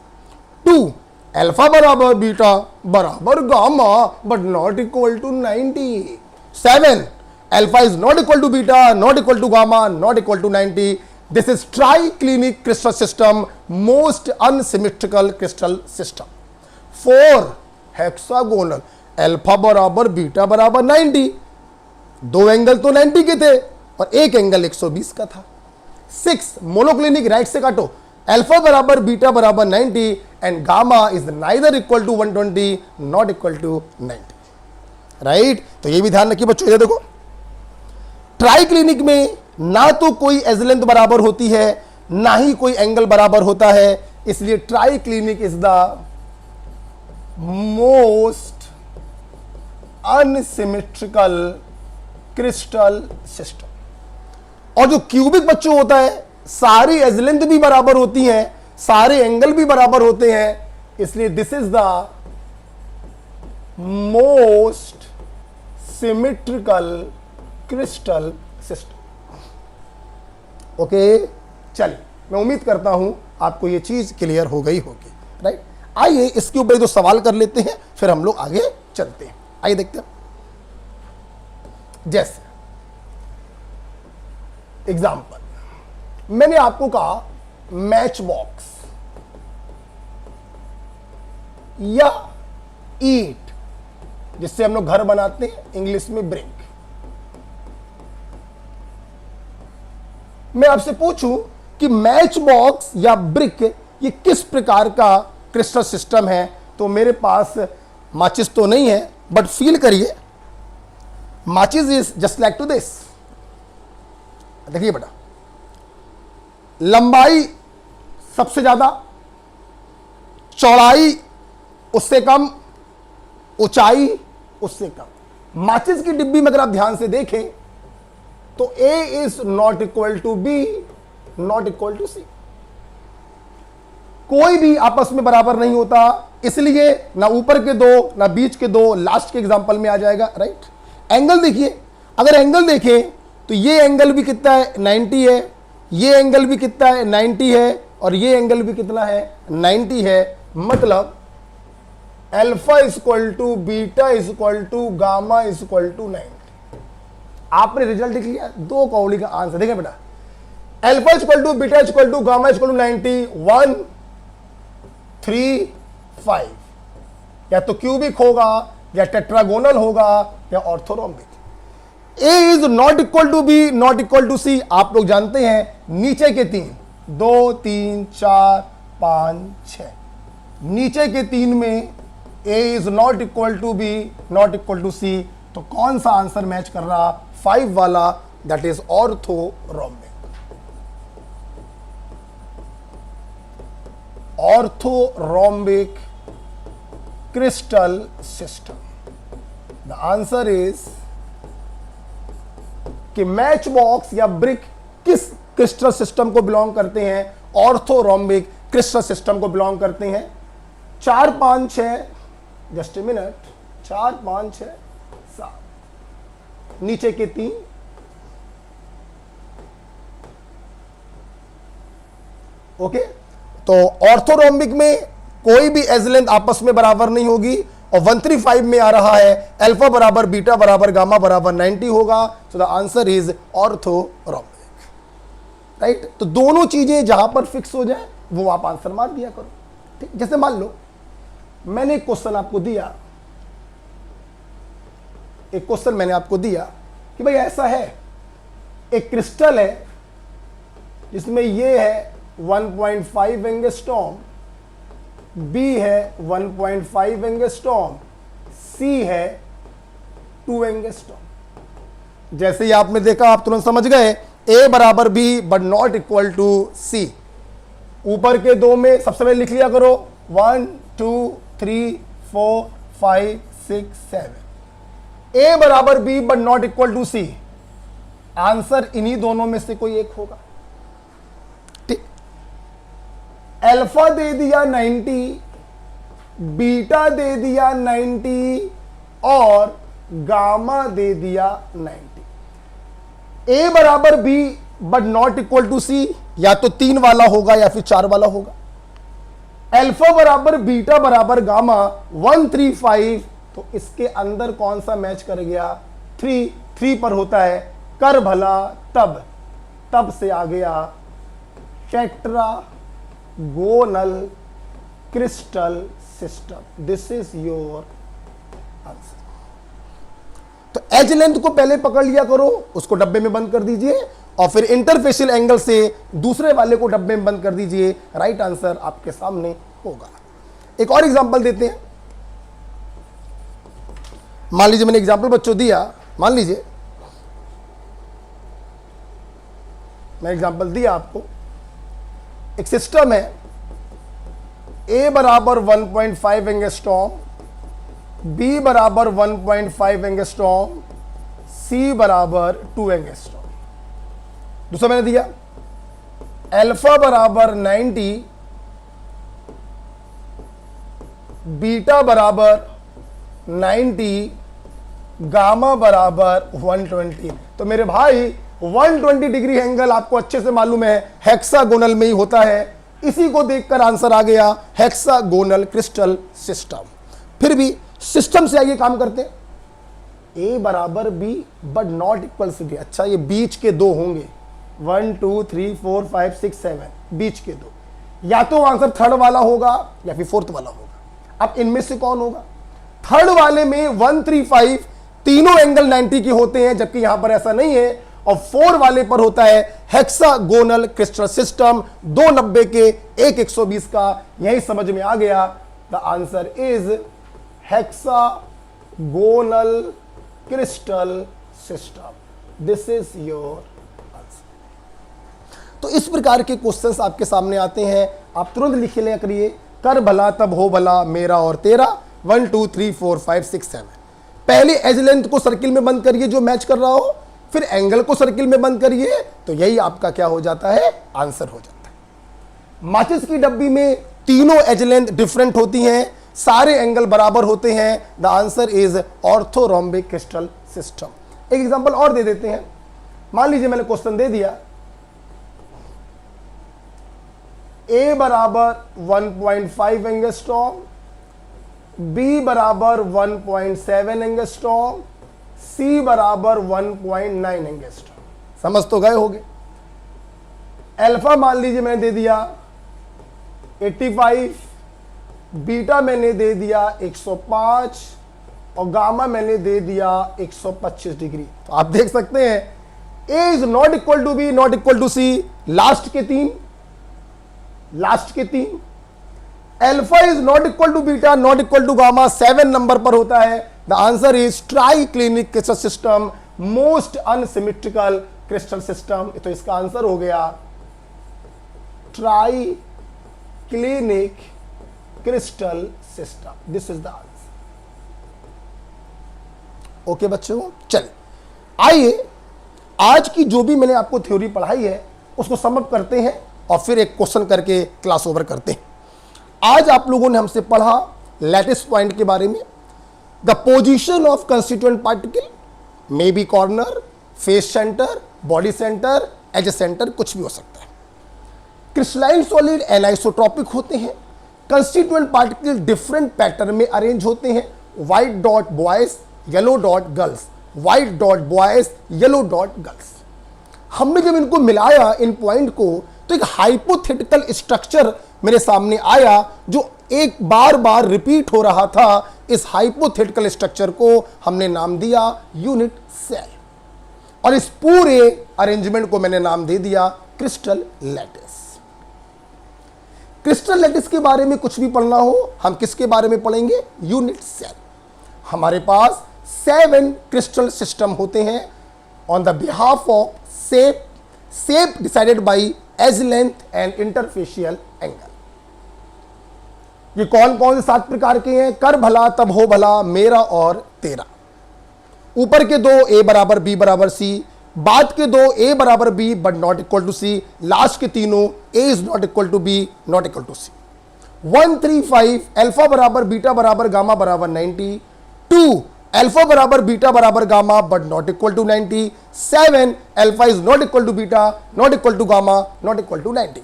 2 अल्फा बराबर बीटा बराबर gamma but not equal to 90। 7 alpha is not equal to beta, not equal to gamma, not equal to 90। This is triclinic crystal system, most unsymmetrical crystal system. 4 hexagonal, alpha बराबर बीटा बराबर 90, 2 एंगल तो 90 के थे और एक एंगल 120 का था। 6 मोनोक्लिनिक, राइट से काटो, अल्फा बराबर बीटा बराबर 90 and gamma is neither equal to 120, not equal to 90, right. तो ये भी ध्यान रखिए बच्चों, ये देखो ट्राइक्लिनिक में ना तो कोई एज लेंथ बराबर होती है, ना ही कोई एंगल बराबर होता है, इसलिए triclinic is the most unsymmetrical crystal system. और जो क्यूबिक बच्चों होता है, सारी एज लेंथ भी बराबर होती हैं, सारे एंगल भी बराबर होते हैं, इसलिए this is the most symmetrical crystal system. Okay, चलिए, मैं उम्मीद करता हूं आपको यह चीज क्लियर हो गई होगी, राइट। आइए इसके ऊपर दो सवाल कर लेते हैं, फिर हम लोग आगे चलते हैं। आइए देखते हैं। जैसे एग्जाम्पल मैंने आपको कहा मैच बॉक्स या ईट, जिससे हम लोग घर बनाते हैं, इंग्लिश में ब्रिक। मैं आपसे पूछूं कि मैच बॉक्स या ब्रिक ये किस प्रकार का क्रिस्टल सिस्टम है, तो मेरे पास माचिस तो नहीं है, बट फील करिए, माचिस is just like to this. देखिए बेटा, लंबाई सबसे ज्यादा, चौड़ाई उससे कम, ऊंचाई उससे कम। माचिस की डिब्बी में अगर आप ध्यान से देखें तो A is not equal to B, not equal to C। कोई भी आपस में बराबर नहीं होता, इसलिए ना ऊपर के दो ना बीच के दो, लास्ट के एग्जांपल में आ जाएगा, राइट। एंगल देखिए, अगर एंगल देखें तो ये एंगल भी कितना है, 90 है, ये एंगल भी कितना है, 90 है, और ये एंगल भी कितना है, 90 है। मतलब alpha equal to beta equal to gamma equal to 90। आपने रिजल्ट लिख लिया, दो कौड़ी का आंसर। देखें बेटा, alpha equal to beta equal to gamma equal to 90, 1 3 5, या तो क्यूबिक होगा या टेट्रागोनल होगा या orthorhombic. A is not equal to B, not equal to C. आप लोग जानते हैं नीचे के तीन, 2 3 4 5 6, नीचे के तीन में A is not equal to B, not equal to C, तो कौन सा आंसर मैच कर रहा, 5 वाला, that is orthorhombic. Orthorhombic crystal system. The answer is कि मैच बॉक्स या ब्रिक किस क्रिस्टल सिस्टम को बिलोंग करते हैं, ऑर्थोरोम्बिक क्रिस्टल सिस्टम को बिलोंग करते हैं। 4 5 6, जस्ट ए मिनट, 4 5 6 7, नीचे के तीन, ओके। तो ऑर्थोरोम्बिक में कोई भी एज लेंथ आपस में बराबर नहीं होगी, और 135 में आ रहा है अल्फा बराबर बीटा बराबर गामा बराबर 90 होगा। So the answer is orthorhombic, right. तो दोनों चीजें जहां पर फिक्स हो जाए वो आप आंसर मार दिया करो, ठीक। जैसे मान लो मैंने एक क्वेश्चन आपको दिया, एक क्वेश्चन मैंने आपको दिया कि भाई ऐसा है, एक क्रिस्टल है जिसमें ये है 1.5 एंगस्ट्रॉम, B है 1.5 एंगस्ट्रॉम, C है 2 एंगस्ट्रॉम। जैसे ही आपने देखा आप तुरंत समझ गए A बराबर B but not equal to C। ऊपर के दो में सबसे पहले लिख लिया करो, 1 2 3 4 5 6 7। A बराबर B but not equal to C, answer इन्हीं दोनों में से कोई एक होगा, ठीक। अल्फा दे दिया 90, बीटा दे दिया 90 और गामा दे दिया 90। A बराबर B but not equal to C, या तो 3 वाला होगा या फिर 4 वाला होगा। अल्फा बराबर बीटा बराबर गामा 135, तो इसके अंदर कौन सा मैच कर गया, 3 पर होता है, कर भला तब से आ गया tetragonal crystal system. This is your answer. तो एज लेंथ को पहले पकड़ लिया करो, उसको डब्बे में बंद कर दीजिए, और फिर इंटरफेशियल एंगल से दूसरे वाले को डब्बे में बंद कर दीजिए, राइट आंसर आपके सामने होगा। एक और एग्जांपल देते हैं। मान लीजिए मैंने एग्जांपल बच्चों दिया, मान लीजिए मैं एग्जांपल दिया आपको, एक सिस्टम है, A बराबर 1.5 एंगस्ट्रॉम, B बराबर 1.5 एंगस्ट्रॉम, C बराबर 2 एंगस्ट्रॉम। दूसरा मैंने दिया अल्फा बराबर 90, बीटा बराबर 90, गामा बराबर 120। तो मेरे भाई 120 डिग्री एंगल आपको अच्छे से मालूम है हेक्सागोनल में ही होता है, इसी को देखकर आंसर आ गया हेक्सागोनल क्रिस्टल सिस्टम। फिर भी सिस्टम से आइए काम करते हैं। A बराबर B but not equal to B। अच्छा, ये बीच के दो होंगे, 1 2 3 4 5 6 7, बीच के दो, या तो आंसर थर्ड वाला होगा या फिर फोर्थ वाला होगा। अब इनमें से कौन होगा? थर्ड वाले में 1 3 5 तीनों एंगल 90 के होते हैं, जबकि यहां पर ऐसा नहीं है। और 4 वाले पर होता है हेक्सागोनल क्रिस्टल सिस्टम, 2 90 के, एक 120 का। यही समझ में आ गया, the answer is hexagonal crystal system. This is your answer. तो इस प्रकार के क्वेश्चंस आपके सामने आते हैं, आप तुरंत लिख लिया करिए। कर भला तब हो भला मेरा और तेरा, 1 2 3 4 5 6 7। पहले एज लेंथ को सर्किल में बंद करिए जो मैच कर रहा हो, फिर एंगल को सर्किल में बंद करिए, तो यही आपका क्या हो जाता है? आंसर हो जाता है। माचिस की डब्बी में तीनों एज लेंथ डिफरेंट होती हैं, सारे एंगल बराबर होते हैं। The answer is orthorhombic crystal system. एक एग्जांपल और दे देते हैं। मान लीजिए मैंने क्वेश्चन दे दिया, ए बराबर 1.5 एंगस्ट्रॉम, बी बराबर 1.7 एंगस्ट्रॉम, सी बराबर 1.9 एंगस्ट्रॉम। समझ तो गए होगे। अल्फा मान लीजिए मैंने दे दिया 85, बीटा मैंने दे दिया 105 और गामा मैंने दे दिया 125 डिग्री। तो आप देख सकते हैं A is not equal to B, not equal to C, last के तीन। Alpha is not equal to beta, not equal to gamma, 7 number पर होता है। The answer is triclinic crystal system, most unsymmetrical crystal system. तो इसका आंसर हो गया triclinic crystal system. This is the answer. Okay बच्चों, चलिए आइए आज की जो भी मैंने आपको थ्योरी पढ़ाई है उसको सम अप करते हैं और फिर एक क्वेश्चन करके क्लास ओवर करते हैं। आज आप लोगों ने हमसे पढ़ा लैटिस पॉइंट के बारे में। The position of constituent particle may be corner, face centre, body centre, edge centre, कुछ भी हो सकता है। क्रिस्टलाइन सॉलिड एनाइसोट्रॉपिक होते हैं। कंस्टिट्यूएंट पार्टिकल डिफरेंट पैटर्न में अरेंज होते हैं। White dot boys, yellow dot girls, white dot boys, yellow dot girls. हमने जब इनको मिलाया इन पॉइंट को, तो एक हाइपोथेटिकल स्ट्रक्चर मेरे सामने आया जो एक बार बार रिपीट हो रहा था। इस हाइपोथेटिकल स्ट्रक्चर को हमने नाम दिया यूनिट सेल, और इस पूरे अरेंजमेंट को मैंने नाम दे दिया क्रिस्टल लैटिस। क्रिस्टल लैटिस के बारे में कुछ भी पढ़ना हो, हम किसके बारे में पढ़ेंगे? Unit cell. हमारे पास 7 क्रिस्टल सिस्टम होते हैं on the behalf of shape decided by edge length and interfacial angle. ये कौन कौन से 7 प्रकार के हैं? कर भला तब हो भला मेरा और तेरा। ऊपर के 2 ए बराबर बी बराबर सी, बाद के 2 ए बराबर B but not equal to C, last के तीनों A is not equal to B, not equal to C. 1 3 5 alpha बराबर बीटा बराबर गामा बराबर 90, 2 अल्फा बराबर बीटा बराबर gamma but not equal to 90, 7 alpha is not equal to beta, not equal to gamma, not equal to 90।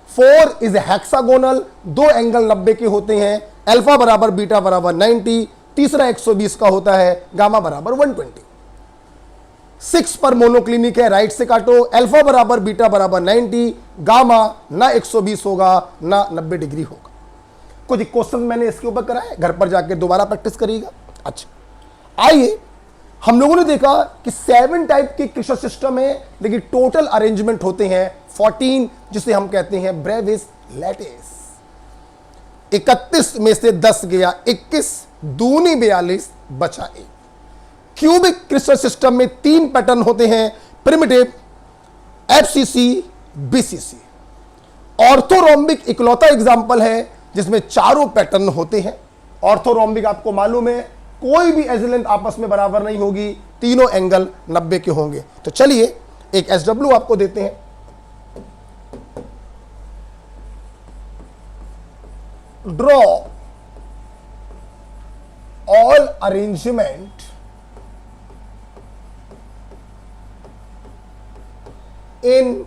4 is hexagonal, 2 angle 90 के होते हैं। अल्फा बराबर बीटा बराबर 90, तीसरा 120 का होता है, गामा बराबर 120। 6 पर मोनोक्लिनिक है, राइट से काटो। अल्फा बराबर बीटा बराबर 90, गामा ना 120 होगा ना 90 डिग्री होगा। कुछ क्वेश्चन मैंने इसके ऊपर कराए, घर पर जाकर दोबारा प्रैक्टिस करिएगा। अच्छा, आइए हम लोगों ने देखा कि 7 टाइप के क्रिस्टल सिस्टम है, लेकिन टोटल अरेंजमेंट होते हैं 14, जिसे हम कहते हैं ब्रेविस लैटिस। 31 में से 10 गया 21, दूनी 42, बचा 1। क्यूबिक क्रिस्टल सिस्टम में 3 पैटर्न होते हैं, प्रिमिटिव, एफसीसी, बीसीसी। ऑर्थोरोम्बिक इकलौता एग्जाम्पल है जिसमें 4 पैटर्न होते हैं। ऑर्थोरोम्बिक आपको मालूम है, कोई भी एज लेंथ आपस में बराबर नहीं होगी, तीनों एंगल 90 के होंगे। तो चलिए एक एसडब्ल्यू आपको देते हैं। Draw all arrangement in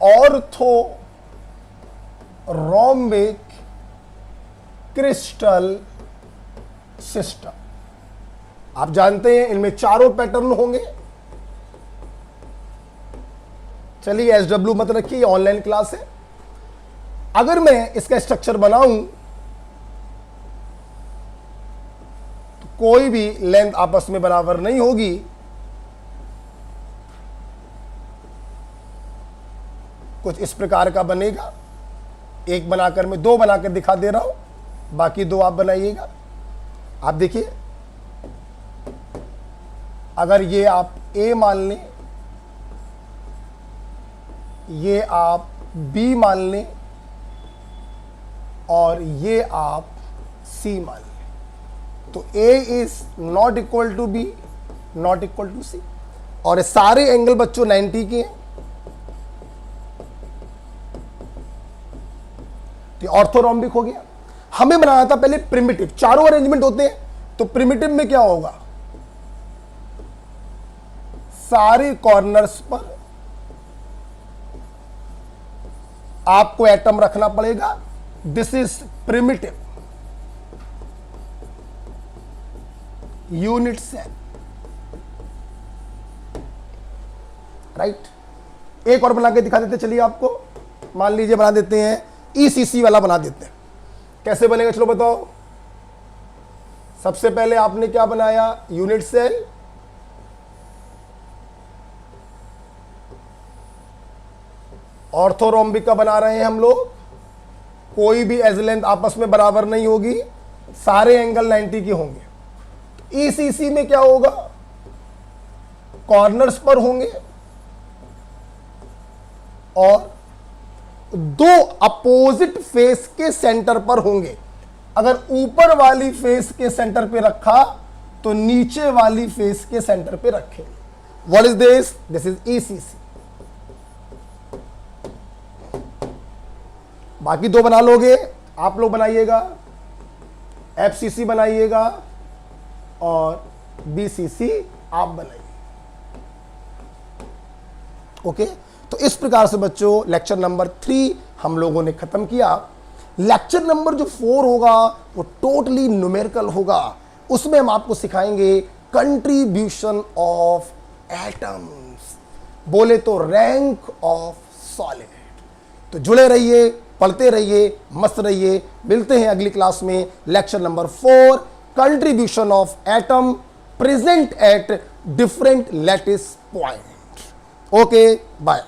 orthorhombic crystal system। आप जानते हैं इनमें चारों पैटर्न होंगे, चलिए SW मत रखिए, ये ऑनलाइन क्लास है। अगर मैं इसका स्ट्रक्चर बनाऊं तो कोई भी लेंथ आपस में बराबर नहीं होगी। कुछ इस प्रकार का बनेगा। एक बनाकर मैं दो बनाकर दिखा दे रहा हूं, बाकी दो आप बनाइएगा। आप देखिए, अगर ये आप A मान लें, ये आप B मान लें और ये आप C मान लें, तो A is not equal to B, not equal to C। और सारे एंगल बच्चों 90 के हैं। तो ऑर्थोरोम्बिक हो गया। हमें बनाना था पहले प्रिमिटिव, चारों अरेंजमेंट होते हैं। तो प्रिमिटिव में क्या होगा, सारे कॉर्नर्स पर आपको एटम रखना पड़ेगा। This is primitive unit cell, right. एक और बना के दिखा देते, चलिए आपको मान लीजिए बना देते हैं, ECC वाला बना देते हैं। कैसे बनेगा चलो बताओ। सबसे पहले आपने क्या बनाया, यूनिट सेल, ऑर्थोरोम्बिक का बना रहे हैं हम लोग। कोई भी एज लेंथ आपस में बराबर नहीं होगी, सारे एंगल 90 के होंगे। ECC में क्या होगा, कॉर्नर्स पर होंगे और दो अपोजिट फेस के सेंटर पर होंगे। अगर ऊपर वाली फेस के सेंटर पे रखा तो नीचे वाली फेस के सेंटर पे रखेंगे। What is this, this is ECC। बाकी दो बना लोगे, आप लोग बनाइएगा, FCC बनाइएगा और BCC आप बनाइए। ओके, तो इस प्रकार से बच्चों लेक्चर नंबर 3 हम लोगों ने खत्म किया। लेक्चर नंबर जो 4 होगा वो टोटली न्यूमेरिकल होगा। उसमें हम आपको सिखाएंगे कंट्रीब्यूशन ऑफ एटम्स, बोले तो रैंक ऑफ सॉलिड। तो जुड़े रहिए, पढ़ते रहिए, मस्त रहिए। मिलते हैं अगली क्लास में, lecture number 4, contribution of atom present at different lattice point. Okay, bye.